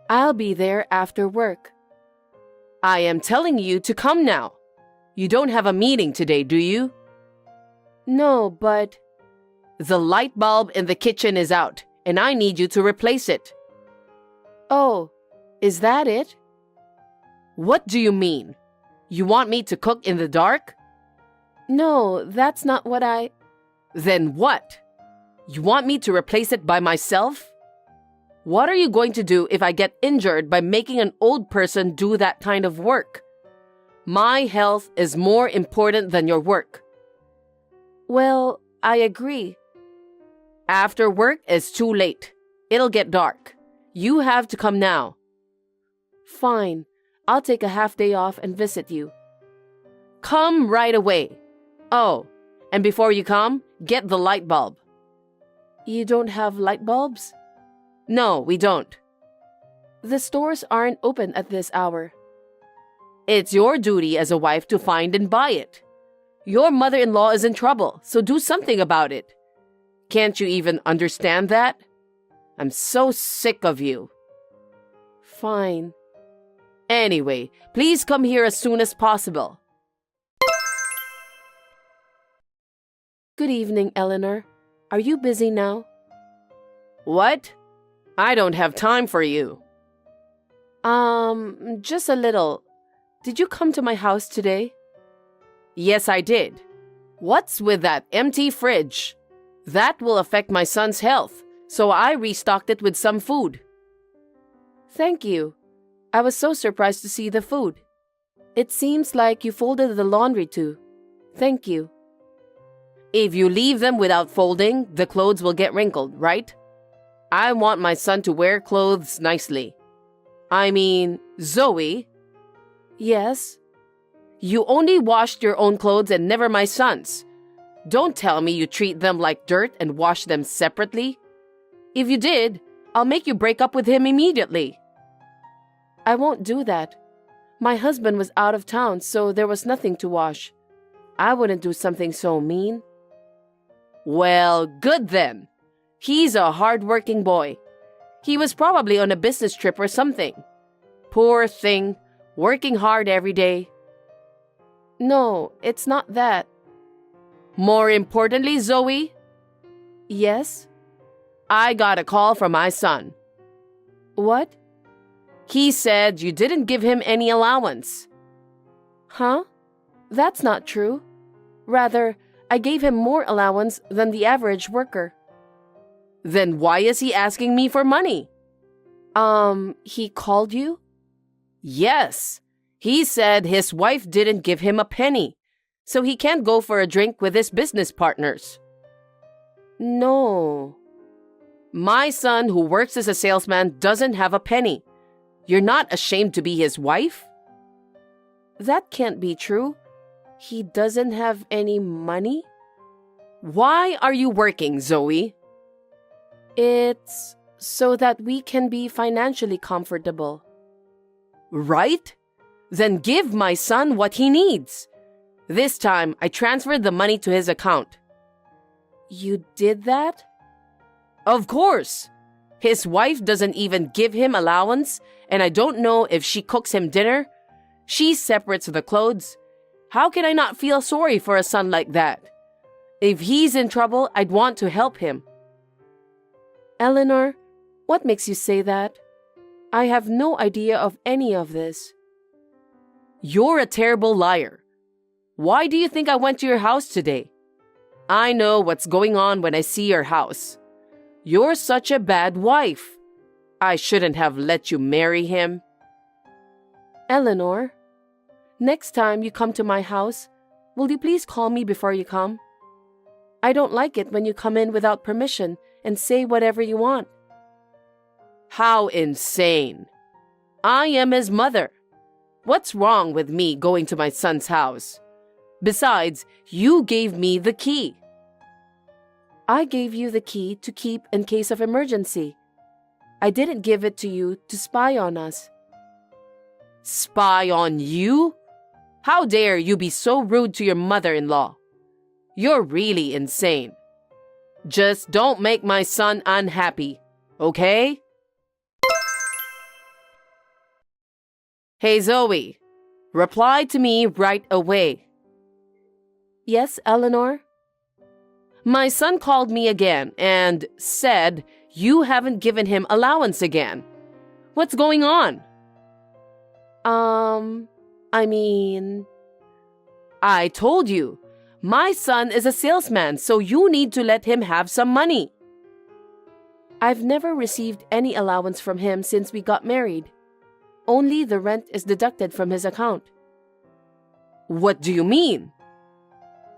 I'll be there after work. I am telling you to come now. You don't have a meeting today, do you? No, but... The light bulb in the kitchen is out, and I need you to replace it. Oh, is that it? What do you mean? You want me to cook in the dark? No, that's not what I... Then what? You want me to replace it by myself? What are you going to do if I get injured by making an old person do that kind of work? My health is more important than your work. Well, I agree. After work is too late. It'll get dark. You have to come now. Fine. I'll take a half day off and visit you. Come right away. Oh, and before you come, get the light bulb. You don't have light bulbs? No, we don't. The stores aren't open at this hour. It's your duty as a wife to find and buy it. Your mother-in-law is in trouble, so do something about it. Can't you even understand that? I'm so sick of you. Fine. Anyway, please come here as soon as possible. Good evening, Eleanor. Are you busy now? What? I don't have time for you. Just a little. Did you come to my house today? Yes, I did. What's with that empty fridge? That will affect my son's health, so I restocked it with some food. Thank you. I was so surprised to see the food. It seems like you folded the laundry too. Thank you. If you leave them without folding, the clothes will get wrinkled, right? I want my son to wear clothes nicely. I mean, Zoe. Yes? You only washed your own clothes and never my son's. Don't tell me you treat them like dirt and wash them separately. If you did, I'll make you break up with him immediately. I won't do that. My husband was out of town, so there was nothing to wash. I wouldn't do something so mean. Well, good then. He's a hard-working boy. He was probably on a business trip or something. Poor thing, working hard every day. No, it's not that. More importantly, Zoe, Yes? I got a call from my son. What? He said you didn't give him any allowance. Huh? That's not true. Rather, I gave him more allowance than the average worker. Then why is he asking me for money? He called you? Yes. He said his wife didn't give him a penny, so he can't go for a drink with his business partners. No. My son, who works as a salesman, doesn't have a penny. You're not ashamed to be his wife? That can't be true. He doesn't have any money? Why are you working, Zoe? It's so that we can be financially comfortable. Right? Then give my son what he needs. This time, I transferred the money to his account. You did that? Of course. His wife doesn't even give him allowance, and I don't know if she cooks him dinner. She separates the clothes. How can I not feel sorry for a son like that? If he's in trouble, I'd want to help him. Eleanor, what makes you say that? I have no idea of any of this. You're a terrible liar. Why do you think I went to your house today? I know what's going on when I see your house. You're such a bad wife. I shouldn't have let you marry him. Eleanor, next time you come to my house, will you please call me before you come? I don't like it when you come in without permission and say whatever you want. How insane. I am his mother. What's wrong with me going to my son's house? Besides, you gave me the key. I gave you the key to keep in case of emergency. I didn't give it to you to spy on us. Spy on you? How dare you be so rude to your mother-in-law? You're really insane. Just don't make my son unhappy, okay? Hey, Zoe. Reply to me right away. Yes, Eleanor? My son called me again and said you haven't given him allowance again. What's going on? I told you. My son is a salesman, so you need to let him have some money. I've never received any allowance from him since we got married. Only the rent is deducted from his account. What do you mean?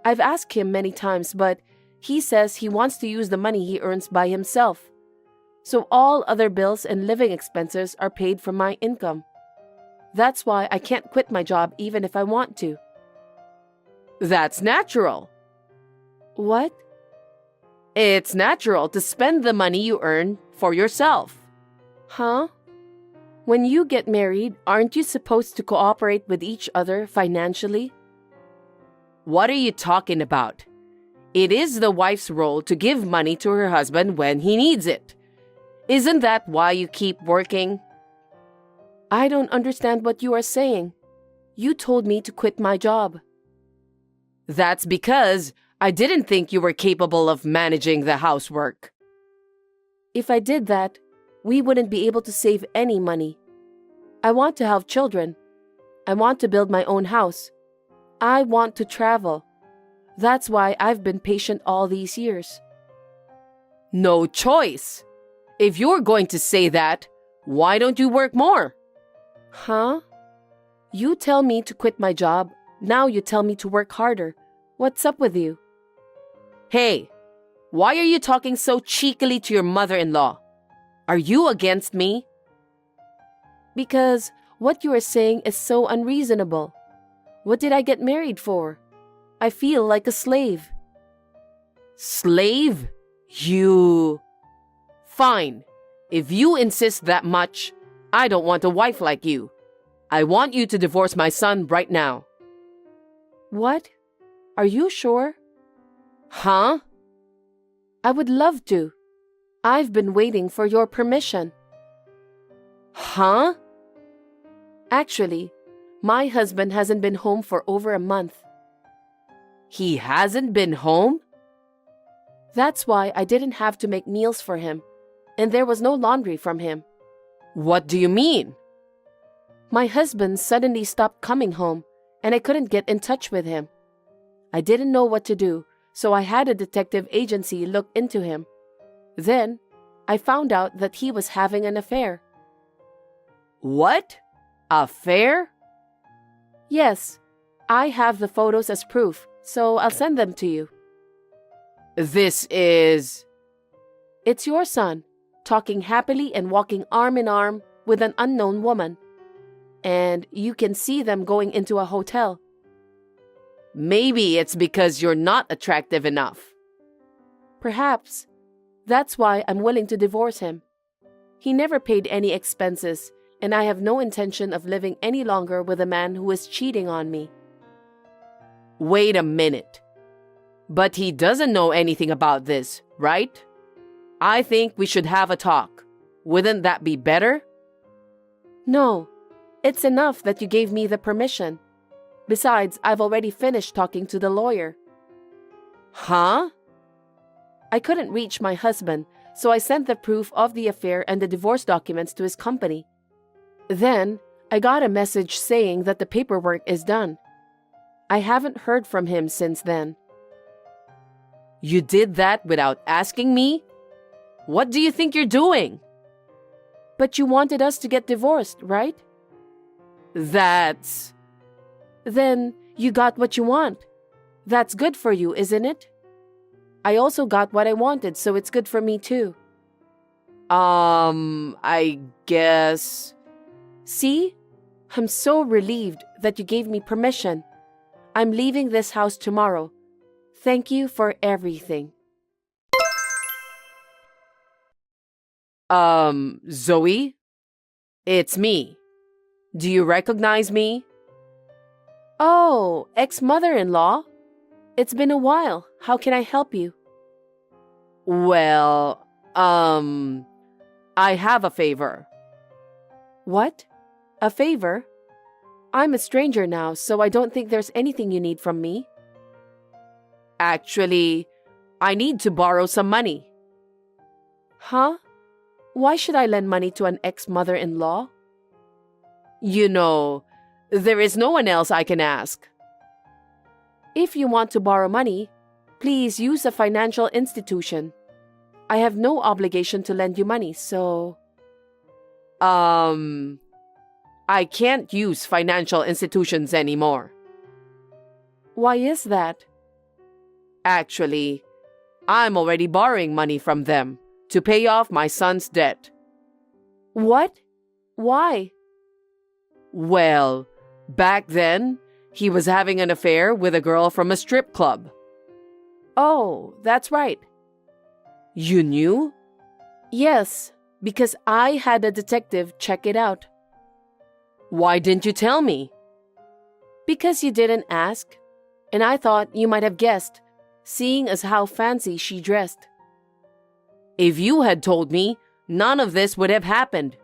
I've asked him many times, but he says he wants to use the money he earns by himself. So all other bills and living expenses are paid from my income. That's why I can't quit my job even if I want to. That's natural. What? It's natural to spend the money you earn for yourself. Huh? When you get married, aren't you supposed to cooperate with each other financially? What are you talking about? It is the wife's role to give money to her husband when he needs it. Isn't that why you keep working? I don't understand what you are saying. You told me to quit my job. That's because I didn't think you were capable of managing the housework. If I did that, we wouldn't be able to save any money. I want to have children. I want to build my own house. I want to travel. That's why I've been patient all these years. No choice. If you're going to say that, why don't you work more? Huh? You tell me to quit my job. Now you tell me to work harder. What's up with you? Hey, why are you talking so cheekily to your mother-in-law? Are you against me? Because what you are saying is so unreasonable. What did I get married for? I feel like a slave. Slave? You... Fine. If you insist that much, I don't want a wife like you. I want you to divorce my son right now. What? Are you sure? Huh? I would love to. I've been waiting for your permission. Huh? Actually, my husband hasn't been home for over a month. He hasn't been home? That's why I didn't have to make meals for him, and there was no laundry from him. What do you mean? My husband suddenly stopped coming home, and I couldn't get in touch with him. I didn't know what to do, so I had a detective agency look into him. Then, I found out that he was having an affair. What? Affair? Yes, I have the photos as proof, so I'll send them to you. This is... It's your son, talking happily and walking arm in arm with an unknown woman. And you can see them going into a hotel. Maybe it's because you're not attractive enough. Perhaps. That's why I'm willing to divorce him. He never paid any expenses, and I have no intention of living any longer with a man who is cheating on me. Wait a minute. But he doesn't know anything about this, right? I think we should have a talk. Wouldn't that be better? No. It's enough that you gave me the permission. Besides, I've already finished talking to the lawyer. Huh? I couldn't reach my husband, so I sent the proof of the affair and the divorce documents to his company. Then, I got a message saying that the paperwork is done. I haven't heard from him since then. You did that without asking me? What do you think you're doing? But you wanted us to get divorced, right? That's... Then you got what you want. That's good for you, isn't it? I also got what I wanted, so it's good for me too. I guess... See? I'm so relieved that you gave me permission. I'm leaving this house tomorrow. Thank you for everything. Zoe? It's me. Do you recognize me? Oh, ex-mother-in-law? It's been a while. How can I help you? Well, I have a favor. What? A favor? I'm a stranger now, so I don't think there's anything you need from me. Actually, I need to borrow some money. Huh? Why should I lend money to an ex-mother-in-law? You know, there is no one else I can ask. If you want to borrow money, please use a financial institution. I have no obligation to lend you money, so... I can't use financial institutions anymore. Why is that? Actually, I'm already borrowing money from them to pay off my son's debt. What? Why? Well, back then, he was having an affair with a girl from a strip club. Oh, that's right. You knew? Yes, because I had a detective check it out. Why didn't you tell me? Because you didn't ask, and I thought you might have guessed, seeing as how fancy she dressed. If you had told me, none of this would have happened.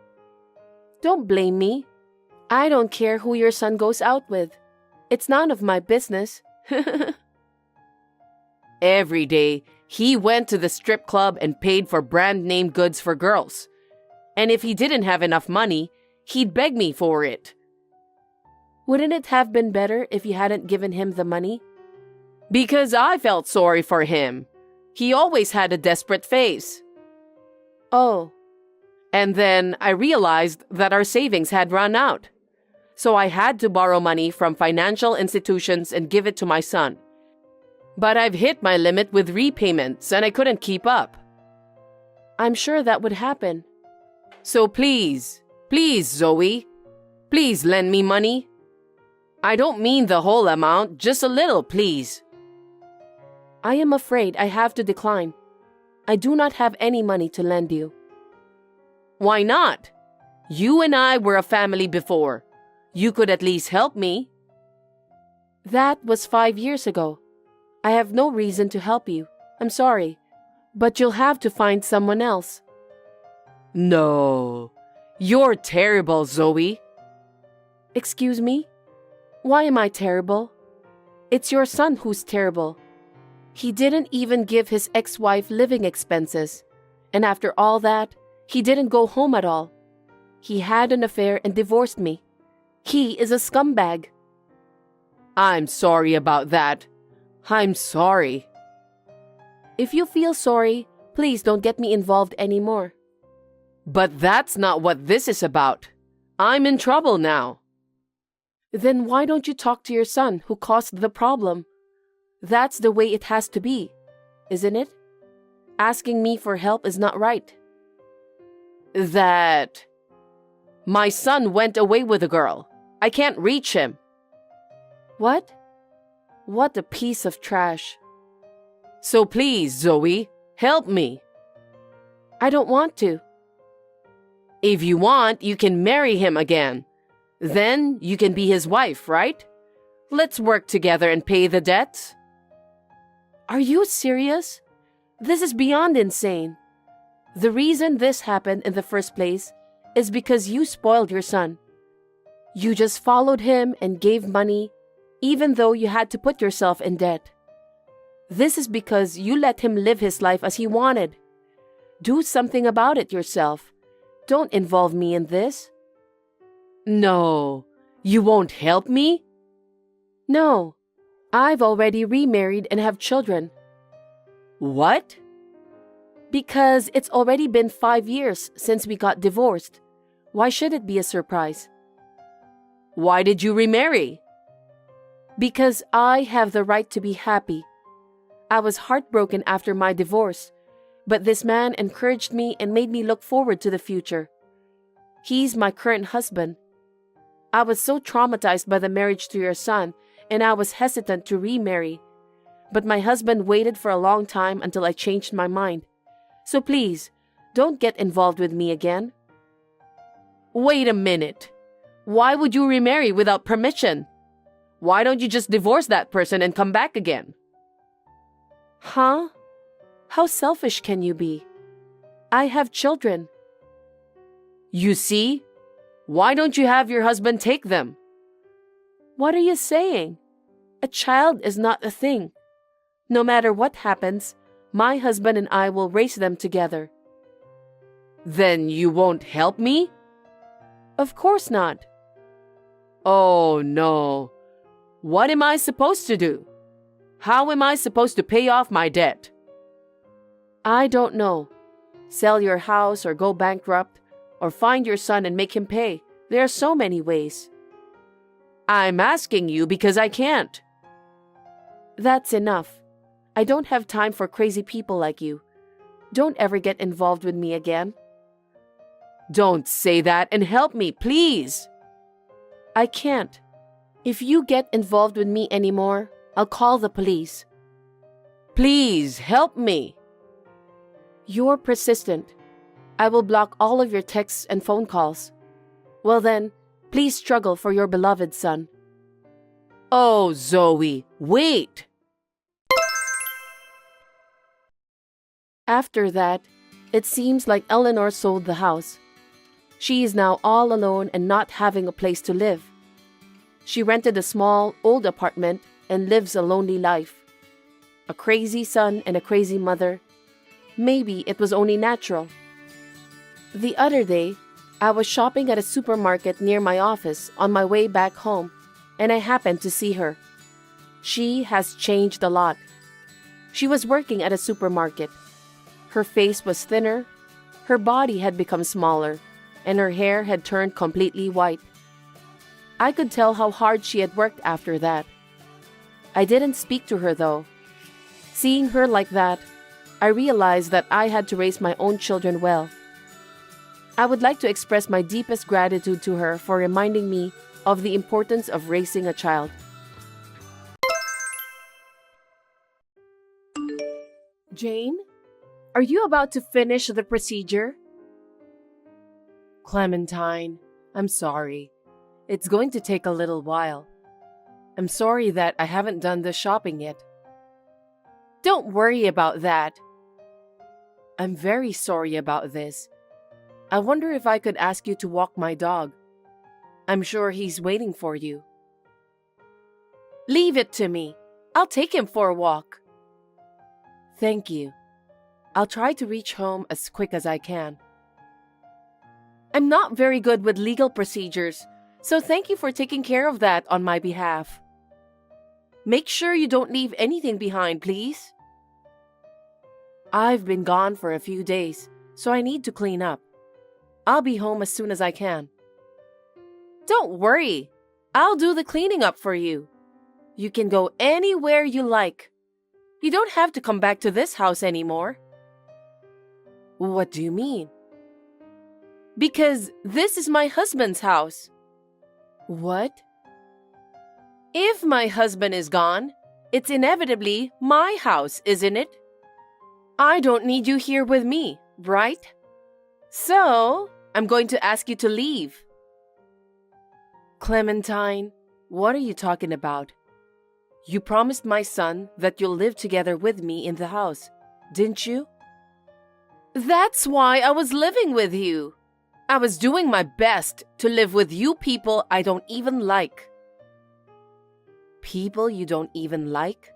Don't blame me. I don't care who your son goes out with. It's none of my business. Every day, he went to the strip club and paid for brand name goods for girls. And if he didn't have enough money, he'd beg me for it. Wouldn't it have been better if you hadn't given him the money? Because I felt sorry for him. He always had a desperate face. Oh. And then I realized that our savings had run out. So I had to borrow money from financial institutions and give it to my son. But I've hit my limit with repayments and I couldn't keep up. I'm sure that would happen. So please, Zoe, please lend me money. I don't mean the whole amount, just a little, please. I am afraid I have to decline. I do not have any money to lend you. Why not? You and I were a family before. You could at least help me. That was 5 years ago. I have no reason to help you. I'm sorry. But you'll have to find someone else. No. You're terrible, Zoe. Excuse me? Why am I terrible? It's your son who's terrible. He didn't even give his ex-wife living expenses. And after all that, he didn't go home at all. He had an affair and divorced me. He is a scumbag. I'm sorry about that. I'm sorry. If you feel sorry, please don't get me involved anymore. But that's not what this is about. I'm in trouble now. Then why don't you talk to your son who caused the problem? That's the way it has to be, isn't it? Asking me for help is not right. My son went away with a girl. I can't reach him. What? What a piece of trash. So please, Zoe, help me. I don't want to. If you want, you can marry him again. Then you can be his wife, right? Let's work together and pay the debts. Are you serious? This is beyond insane. The reason this happened in the first place is because you spoiled your son. You just followed him and gave money, even though you had to put yourself in debt. This is because you let him live his life as he wanted. Do something about it yourself. Don't involve me in this. No, you won't help me? No, I've already remarried and have children. What? Because it's already been 5 years since we got divorced. Why should it be a surprise? Why did you remarry? Because I have the right to be happy. I was heartbroken after my divorce, but this man encouraged me and made me look forward to the future. He's my current husband. I was so traumatized by the marriage to your son, and I was hesitant to remarry. But my husband waited for a long time until I changed my mind. So please, don't get involved with me again. Wait a minute. Why would you remarry without permission? Why don't you just divorce that person and come back again? Huh? How selfish can you be? I have children. You see? Why don't you have your husband take them? What are you saying? A child is not a thing. No matter what happens, my husband and I will raise them together. Then you won't help me? Of course not. Oh no. What am I supposed to do? How am I supposed to pay off my debt? I don't know. Sell your house or go bankrupt, or find your son and make him pay. There are so many ways. I'm asking you because I can't. That's enough. I don't have time for crazy people like you. Don't ever get involved with me again. Don't say that and help me, please. I can't. If you get involved with me anymore, I'll call the police. Please help me. You're persistent. I will block all of your texts and phone calls. Well then, please struggle for your beloved son. Oh, Zoe, wait. After that, it seems like Eleanor sold the house. She is now all alone and not having a place to live. She rented a small, old apartment and lives a lonely life. A crazy son and a crazy mother. Maybe it was only natural. The other day, I was shopping at a supermarket near my office on my way back home, and I happened to see her. She has changed a lot. She was working at a supermarket. Her face was thinner, her body had become smaller, and her hair had turned completely white. I could tell how hard she had worked after that. I didn't speak to her though. Seeing her like that, I realized that I had to raise my own children well. I would like to express my deepest gratitude to her for reminding me of the importance of raising a child. Jane, are you about to finish the procedure? Clementine, I'm sorry. It's going to take a little while. I'm sorry that I haven't done the shopping yet. Don't worry about that. I'm very sorry about this. I wonder if I could ask you to walk my dog. I'm sure he's waiting for you. Leave it to me. I'll take him for a walk. Thank you. I'll try to reach home as quick as I can. I'm not very good with legal procedures, so thank you for taking care of that on my behalf. Make sure you don't leave anything behind, please. I've been gone for a few days, so I need to clean up. I'll be home as soon as I can. Don't worry. I'll do the cleaning up for you. You can go anywhere you like. You don't have to come back to this house anymore. What do you mean? Because this is my husband's house. What? If my husband is gone, it's inevitably my house, isn't it? I don't need you here with me, right? So, I'm going to ask you to leave. Clementine, what are you talking about? You promised my son that you'll live together with me in the house, didn't you? That's why I was living with you. I was doing my best to live with you people I don't even like. People you don't even like?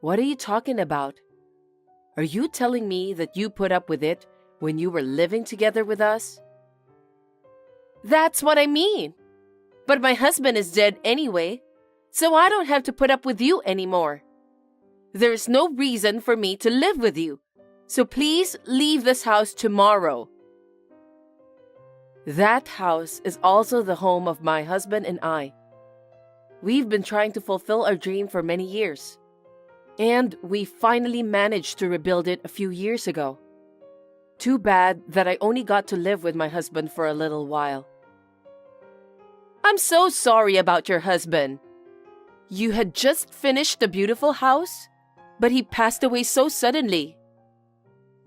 What are you talking about? Are you telling me that you put up with it when you were living together with us? That's what I mean. But my husband is dead anyway, so I don't have to put up with you anymore. There's no reason for me to live with you, so please leave this house tomorrow. That house is also the home of my husband and I. We've been trying to fulfill our dream for many years, and we finally managed to rebuild it a few years ago. Too bad that I only got to live with my husband for a little while. I'm so sorry about your husband. You had just finished the beautiful house, but he passed away so suddenly.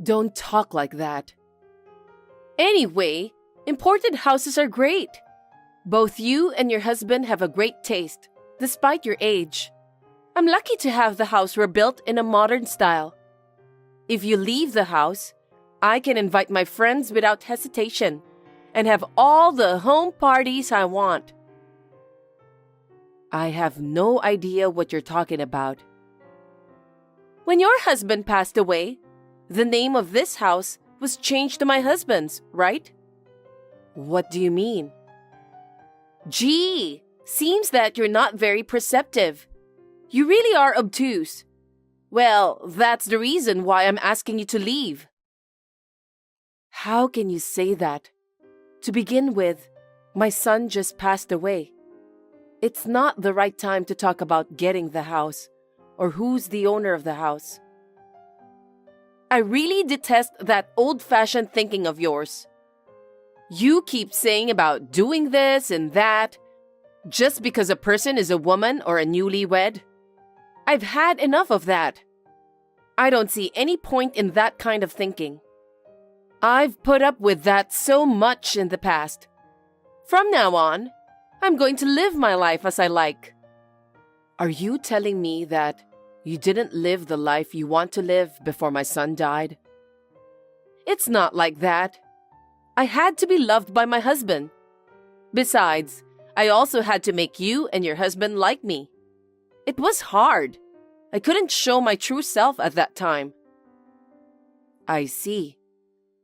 Don't talk like that. Anyway, imported houses are great. Both you and your husband have a great taste, despite your age. I'm lucky to have the house rebuilt in a modern style. If you leave the house, I can invite my friends without hesitation and have all the home parties I want. I have no idea what you're talking about. When your husband passed away, the name of this house was changed to my husband's, right? What do you mean? Gee, seems that you're not very perceptive. You really are obtuse. Well, that's the reason why I'm asking you to leave. How can you say that? To begin with, my son just passed away. It's not the right time to talk about getting the house or who's the owner of the house. I really detest that old-fashioned thinking of yours. You keep saying about doing this and that just because a person is a woman or a newlywed. I've had enough of that. I don't see any point in that kind of thinking. I've put up with that so much in the past. From now on, I'm going to live my life as I like. Are you telling me that you didn't live the life you want to live before my son died? It's not like that. I had to be loved by my husband. Besides, I also had to make you and your husband like me. It was hard. I couldn't show my true self at that time. I see.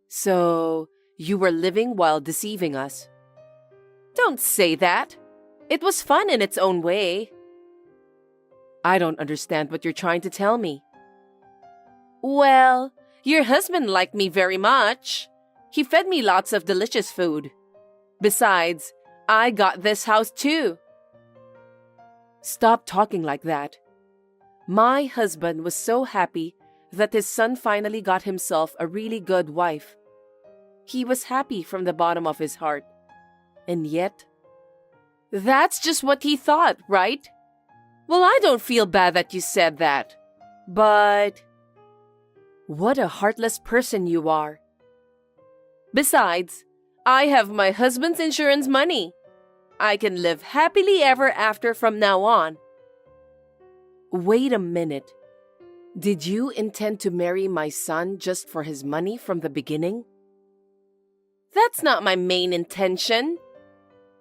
So, you were living while deceiving us. Don't say that. It was fun in its own way. I don't understand what you're trying to tell me. Well, your husband liked me very much. He fed me lots of delicious food. Besides, I got this house too. Stop talking like that. My husband was so happy that his son finally got himself a really good wife. He was happy from the bottom of his heart. And yet, that's just what he thought, right? Well, I don't feel bad that you said that. But What a heartless person you are. Besides, I have my husband's insurance money. I can live happily ever after from now on. Wait a minute. Did you intend to marry my son just for his money from the beginning? That's not my main intention.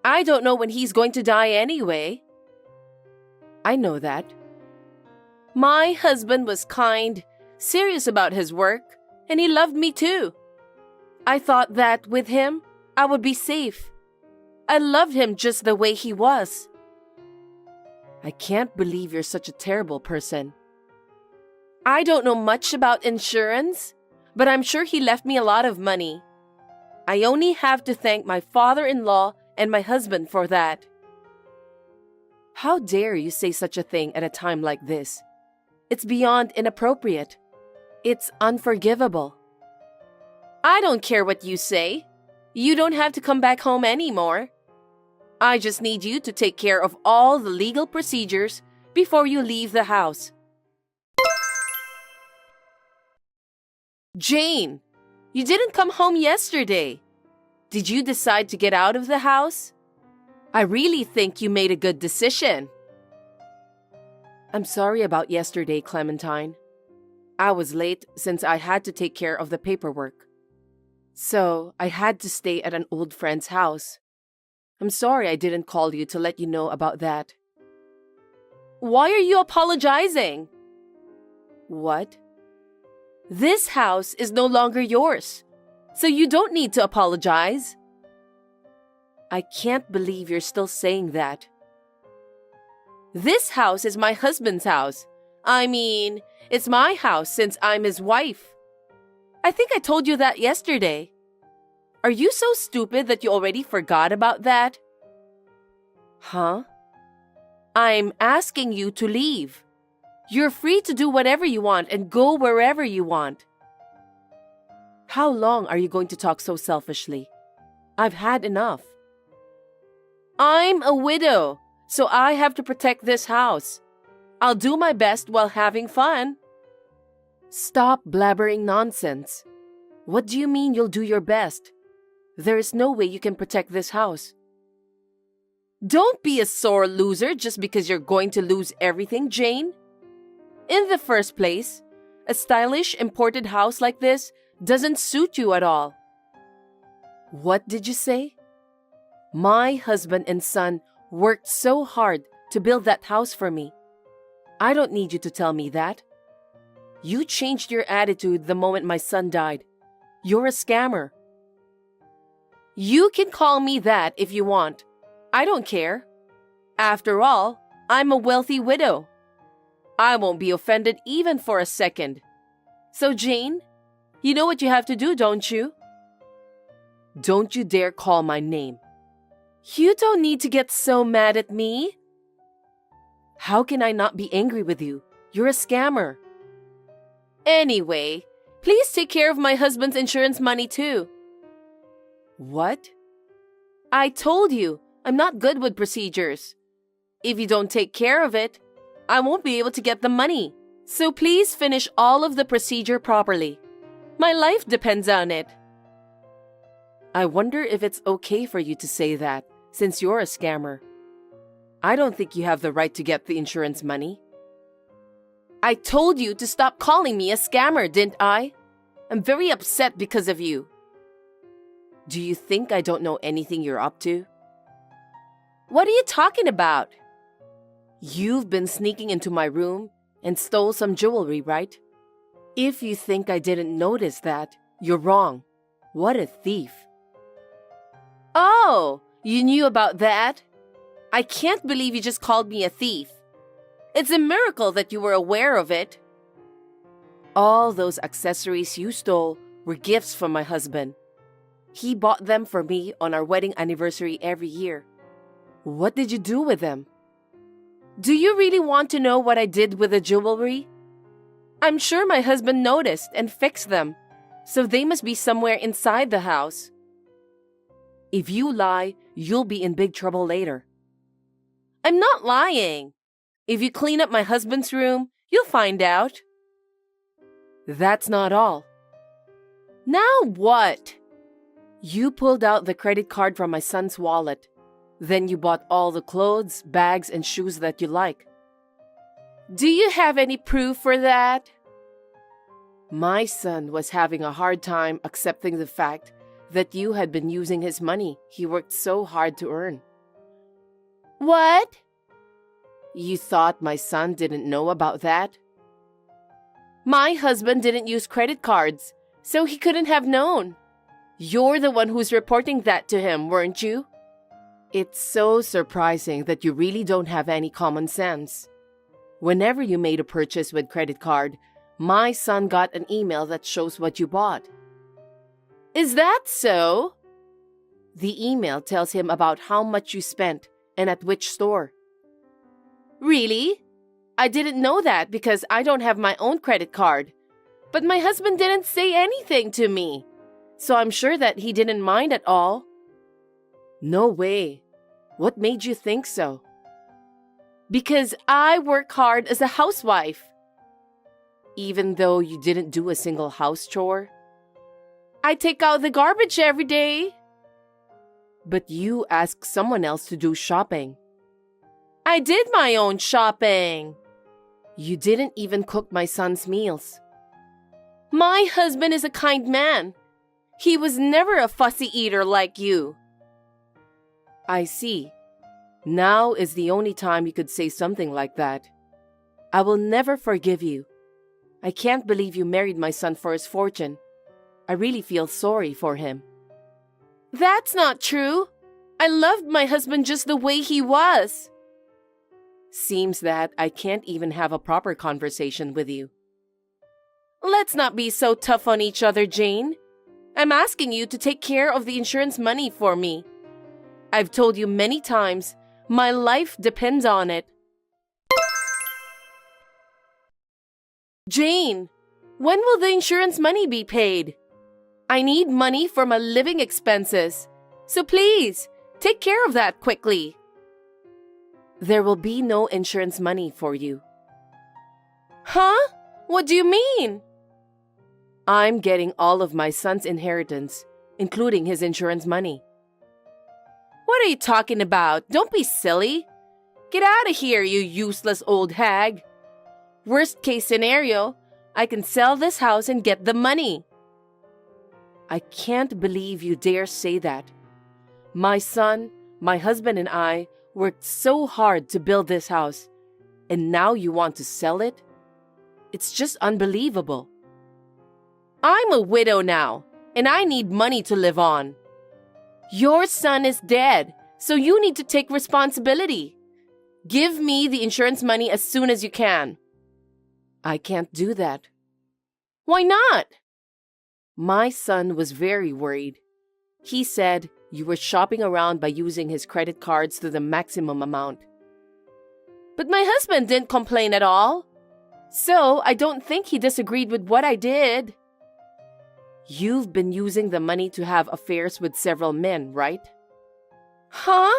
I don't know when he's going to die anyway. I know that. My husband was kind, serious about his work, and he loved me too. I thought that with him, I would be safe. I loved him just the way he was. I can't believe you're such a terrible person. I don't know much about insurance, but I'm sure he left me a lot of money. I only have to thank my father-in-law and my husband for that. How dare you say such a thing at a time like this? It's beyond inappropriate. It's unforgivable. I don't care what you say. You don't have to come back home anymore. I just need you to take care of all the legal procedures before you leave the house. Jane, you didn't come home yesterday. Did you decide to get out of the house? I really think you made a good decision. I'm sorry about yesterday, Clementine. I was late since I had to take care of the paperwork. So, I had to stay at an old friend's house. I'm sorry I didn't call you to let you know about that. Why are you apologizing? What? This house is no longer yours, so you don't need to apologize. I can't believe you're still saying that. This house is my husband's house. I mean, it's my house since I'm his wife. I think I told you that yesterday. Are you so stupid that you already forgot about that? Huh? I'm asking you to leave. You're free to do whatever you want and go wherever you want. How long are you going to talk so selfishly? I've had enough. I'm a widow, so I have to protect this house. I'll do my best while having fun. Stop blabbering nonsense. What do you mean you'll do your best? There is no way you can protect this house. Don't be a sore loser just because you're going to lose everything, Jane. In the first place, a stylish imported house like this doesn't suit you at all. What did you say? My husband and son worked so hard to build that house for me. I don't need you to tell me that. You changed your attitude the moment my son died. You're a scammer. You can call me that if you want. I don't care. After all, I'm a wealthy widow. I won't be offended even for a second. So, Jane, you know what you have to do, don't you? Don't you dare call my name. You don't need to get so mad at me. How can I not be angry with you? You're a scammer. Anyway, please take care of my husband's insurance money too. What? I told you, I'm not good with procedures. If you don't take care of it, I won't be able to get the money. So please finish all of the procedure properly. My life depends on it. I wonder if it's okay for you to say that, since you're a scammer. I don't think you have the right to get the insurance money. I told you to stop calling me a scammer, didn't I? I'm very upset because of you. Do you think I don't know anything you're up to? What are you talking about? You've been sneaking into my room and stole some jewelry, right? If you think I didn't notice that, you're wrong. What a thief. Oh, you knew about that? I can't believe you just called me a thief. It's a miracle that you were aware of it. All those accessories you stole were gifts from my husband. He bought them for me on our wedding anniversary every year. What did you do with them? Do you really want to know what I did with the jewelry? I'm sure my husband noticed and fixed them, so they must be somewhere inside the house. If you lie, you'll be in big trouble later. I'm not lying. If you clean up my husband's room, you'll find out. That's not all. Now what? You pulled out the credit card from my son's wallet. Then you bought all the clothes, bags, and shoes that you like. Do you have any proof for that? My son was having a hard time accepting the fact that you had been using his money he worked so hard to earn. What? You thought my son didn't know about that? My husband didn't use credit cards, so he couldn't have known. You're the one who's reporting that to him, weren't you? It's so surprising that you really don't have any common sense. Whenever you made a purchase with credit card, my son got an email that shows what you bought. Is that so? The email tells him about how much you spent and at which store. Really? I didn't know that because I don't have my own credit card. But my husband didn't say anything to me, so I'm sure that he didn't mind at all. No way. What made you think so? Because I work hard as a housewife. Even though you didn't do a single house chore? I take out the garbage every day. But you asked someone else to do shopping. I did my own shopping. You didn't even cook my son's meals. My husband is a kind man. He was never a fussy eater like you. I see. Now is the only time you could say something like that. I will never forgive you. I can't believe you married my son for his fortune. I really feel sorry for him. That's not true. I loved my husband just the way he was. Seems that I can't even have a proper conversation with you. Let's not be so tough on each other, Jane. I'm asking you to take care of the insurance money for me. I've told you many times, my life depends on it. Jane, when will the insurance money be paid? I need money for my living expenses. So please, take care of that quickly. There will be no insurance money for you. Huh? What do you mean? I'm getting all of my son's inheritance, including his insurance money. What are you talking about? Don't be silly. Get out of here, you useless old hag. Worst case scenario, I can sell this house and get the money. I can't believe you dare say that. My son, my husband, and I worked so hard to build this house, and now you want to sell it? It's just unbelievable. I'm a widow now, and I need money to live on. Your son is dead, so you need to take responsibility. Give me the insurance money as soon as you can. I can't do that. Why not? My son was very worried. He said you were shopping around by using his credit cards to the maximum amount. But my husband didn't complain at all. So I don't think he disagreed with what I did. You've been using the money to have affairs with several men, right? Huh?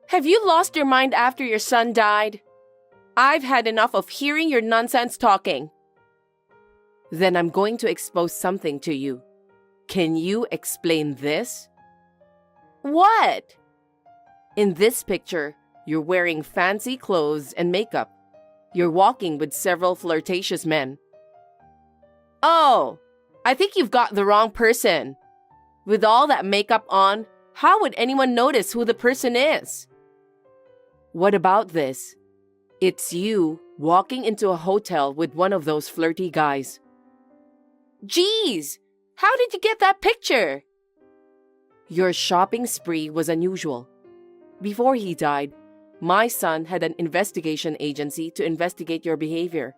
Have you lost your mind after your son died? I've had enough of hearing your nonsense talking. Then I'm going to expose something to you. Can you explain this? What? In this picture, you're wearing fancy clothes and makeup. You're walking with several flirtatious men. Oh, I think you've got the wrong person. With all that makeup on, how would anyone notice who the person is? What about this? It's you walking into a hotel with one of those flirty guys. Geez, how did you get that picture? Your shopping spree was unusual. Before he died, my son had an investigation agency to investigate your behavior.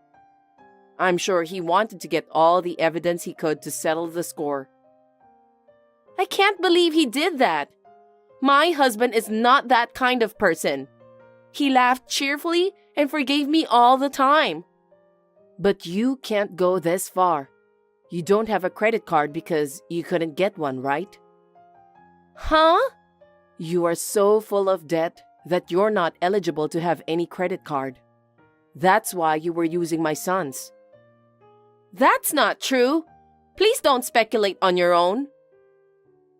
I'm sure he wanted to get all the evidence he could to settle the score. I can't believe he did that. My husband is not that kind of person. He laughed cheerfully and forgave me all the time. But you can't go this far. You don't have a credit card because you couldn't get one, right? Huh? You are so full of debt that you're not eligible to have any credit card. That's why you were using my son's. That's not true. Please don't speculate on your own.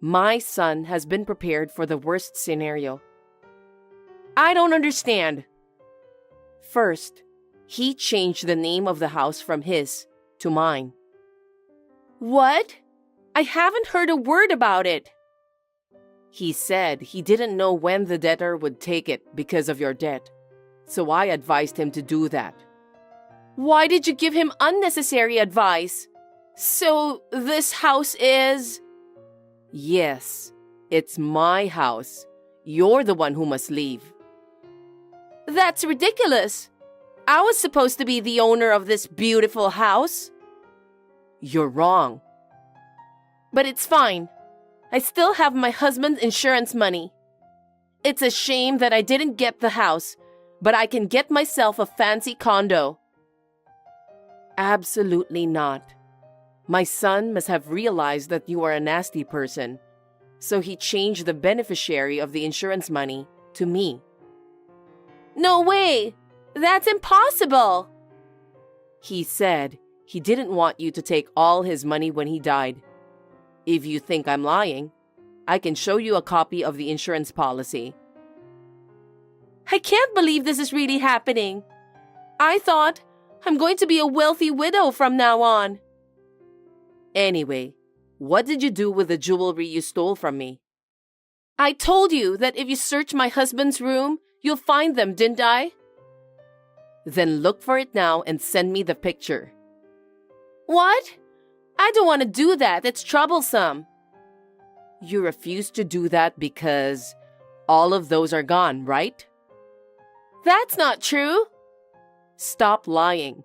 My son has been prepared for the worst scenario. I don't understand. First, he changed the name of the house from his to mine. What? I haven't heard a word about it. He said he didn't know when the debtor would take it because of your debt, so I advised him to do that. Why did you give him unnecessary advice? So this house is... Yes, it's my house. You're the one who must leave. That's ridiculous. I was supposed to be the owner of this beautiful house. You're wrong. But it's fine. I still have my husband's insurance money. It's a shame that I didn't get the house, but I can get myself a fancy condo. Absolutely not. My son must have realized that you are a nasty person, so he changed the beneficiary of the insurance money to me. No way! That's impossible! He said he didn't want you to take all his money when he died. If you think I'm lying, I can show you a copy of the insurance policy. I can't believe this is really happening. I thought I'm going to be a wealthy widow from now on. Anyway, what did you do with the jewelry you stole from me? I told you that if you search my husband's room, you'll find them, didn't I? Then look for it now and send me the picture. What? I don't want to do that. It's troublesome. You refuse to do that because all of those are gone, right? That's not true. Stop lying.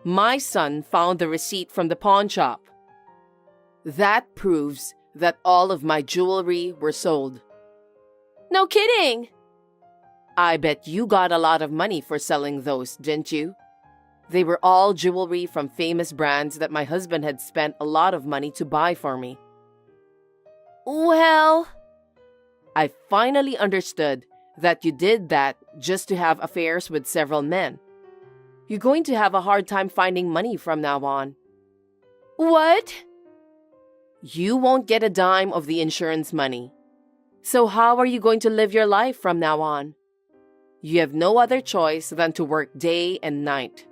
My son found the receipt from the pawn shop. That proves that all of my jewelry were sold. No kidding. I bet you got a lot of money for selling those, didn't you? They were all jewelry from famous brands that my husband had spent a lot of money to buy for me. Well, I finally understood that you did that just to have affairs with several men. You're going to have a hard time finding money from now on. What? You won't get a dime of the insurance money. So how are you going to live your life from now on? You have no other choice than to work day and night.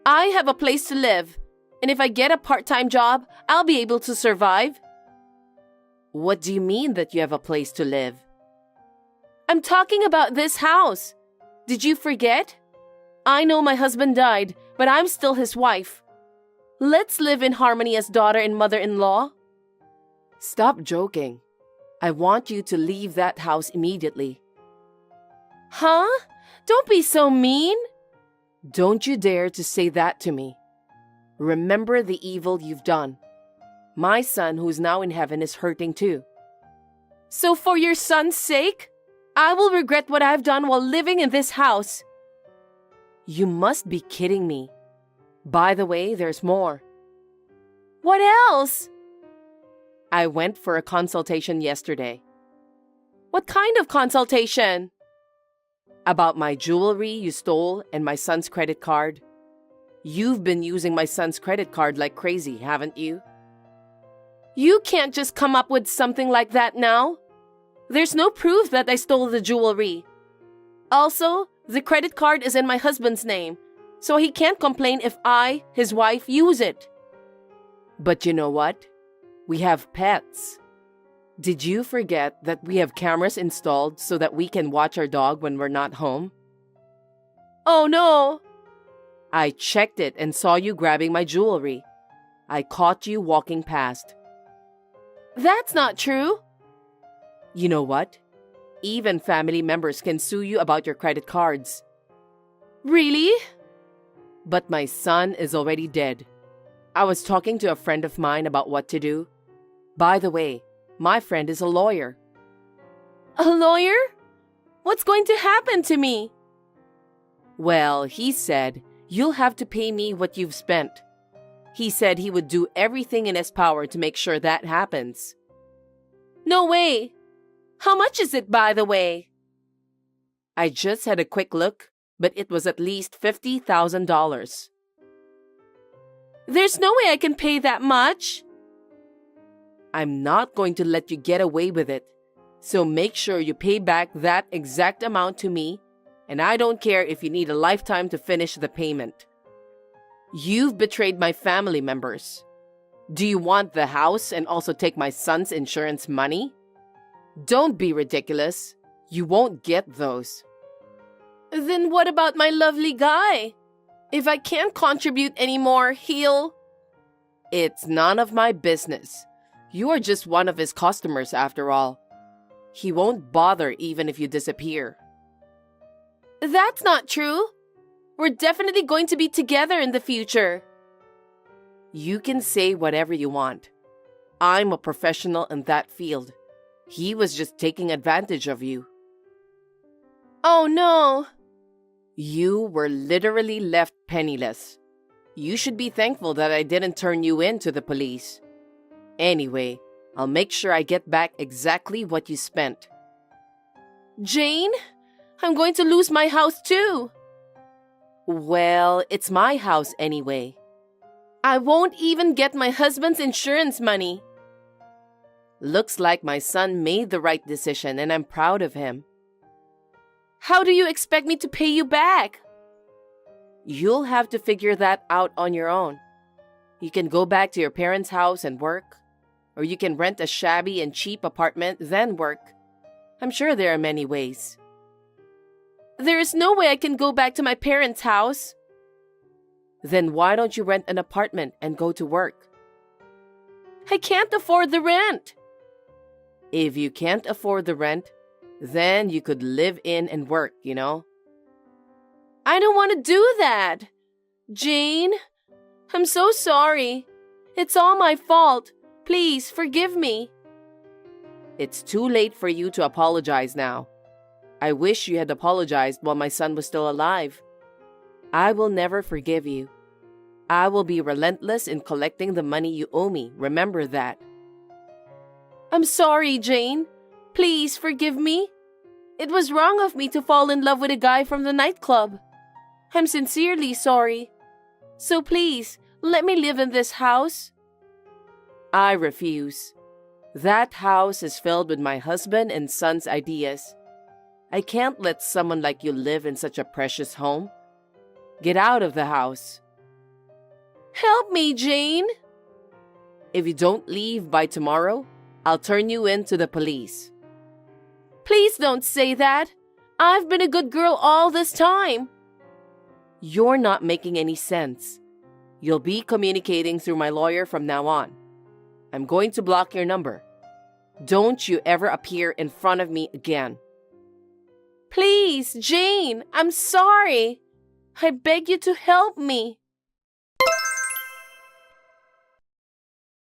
I have a place to live, and if I get a part-time job, I'll be able to survive. What do you mean that you have a place to live? I'm talking about this house. Did you forget? I know my husband died, but I'm still his wife. Let's live in harmony as daughter and mother-in-law. Stop joking. I want you to leave that house immediately. Huh? Don't be so mean. Don't you dare to say that to me. Remember the evil you've done. My son, who's now in heaven, is hurting too. So for your son's sake, I will regret what I've done while living in this house. You must be kidding me. By the way, there's more. What else? I went for a consultation yesterday. What kind of consultation? About my jewelry you stole and my son's credit card. You've been using my son's credit card like crazy, haven't you? You can't just come up with something like that now. There's no proof that I stole the jewelry. Also, the credit card is in my husband's name, so he can't complain if I, his wife, use it. But you know what? We have pets. Did you forget that we have cameras installed so that we can watch our dog when we're not home? Oh no! I checked it and saw you grabbing my jewelry. I caught you walking past. That's not true. You know what? Even family members can sue you about your credit cards. Really? But my son is already dead. I was talking to a friend of mine about what to do. By the way, my friend is a lawyer. A lawyer? What's going to happen to me? Well, he said, you'll have to pay me what you've spent. He said he would do everything in his power to make sure that happens. No way! How much is it, by the way? I just had a quick look, but it was at least $50,000. There's no way I can pay that much. I'm not going to let you get away with it. So make sure you pay back that exact amount to me, and I don't care if you need a lifetime to finish the payment. You've betrayed my family members. Do you want the house and also take my son's insurance money? Don't be ridiculous. You won't get those. Then what about my lovely guy? If I can't contribute anymore, he'll... It's none of my business. You are just one of his customers after all. He won't bother even if you disappear. That's not true. We're definitely going to be together in the future. You can say whatever you want. I'm a professional in that field. He was just taking advantage of you. Oh no! You were literally left penniless. You should be thankful that I didn't turn you in to the police. Anyway, I'll make sure I get back exactly what you spent. Jane, I'm going to lose my house too. Well, it's my house anyway. I won't even get my husband's insurance money. Looks like my son made the right decision and I'm proud of him. How do you expect me to pay you back? You'll have to figure that out on your own. You can go back to your parents' house and work, or you can rent a shabby and cheap apartment, then work. I'm sure there are many ways. There is no way I can go back to my parents' house. Then why don't you rent an apartment and go to work? I can't afford the rent. If you can't afford the rent, then you could live in and work, you know? I don't want to do that. Jane, I'm so sorry. It's all my fault. Please forgive me. It's too late for you to apologize now. I wish you had apologized while my son was still alive. I will never forgive you. I will be relentless in collecting the money you owe me. Remember that. I'm sorry, Jane. Please forgive me. It was wrong of me to fall in love with a guy from the nightclub. I'm sincerely sorry. So please, let me live in this house. I refuse. That house is filled with my husband and son's ideas. I can't let someone like you live in such a precious home. Get out of the house. Help me, Jane. If you don't leave by tomorrow, I'll turn you in to the police. Please don't say that. I've been a good girl all this time. You're not making any sense. You'll be communicating through my lawyer from now on. I'm going to block your number. Don't you ever appear in front of me again. Please, Jane, I'm sorry. I beg you to help me.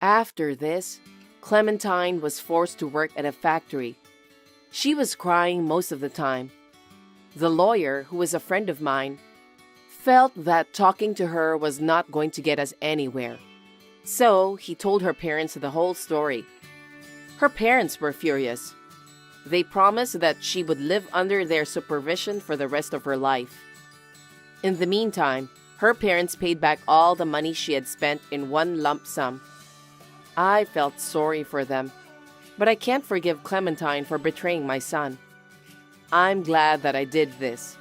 After this, Clementine was forced to work at a factory. She was crying most of the time. The lawyer, who was a friend of mine, felt that talking to her was not going to get us anywhere. So he told her parents the whole story. Her parents were furious. They promised that she would live under their supervision for the rest of her life. In the meantime, her parents paid back all the money she had spent in one lump sum. I felt sorry for them, but I can't forgive Clementine for betraying my son. I'm glad that I did this.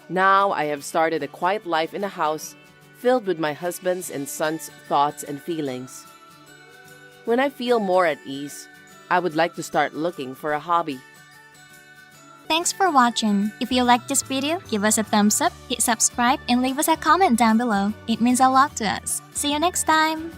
Now I have started a quiet life in a house filled with my husband's and son's thoughts and feelings. When I feel more at ease, I would like to start looking for a hobby. Thanks for watching. If you like this video, give us a thumbs up, hit subscribe, and leave us a comment down below. It means a lot to us. See you next time!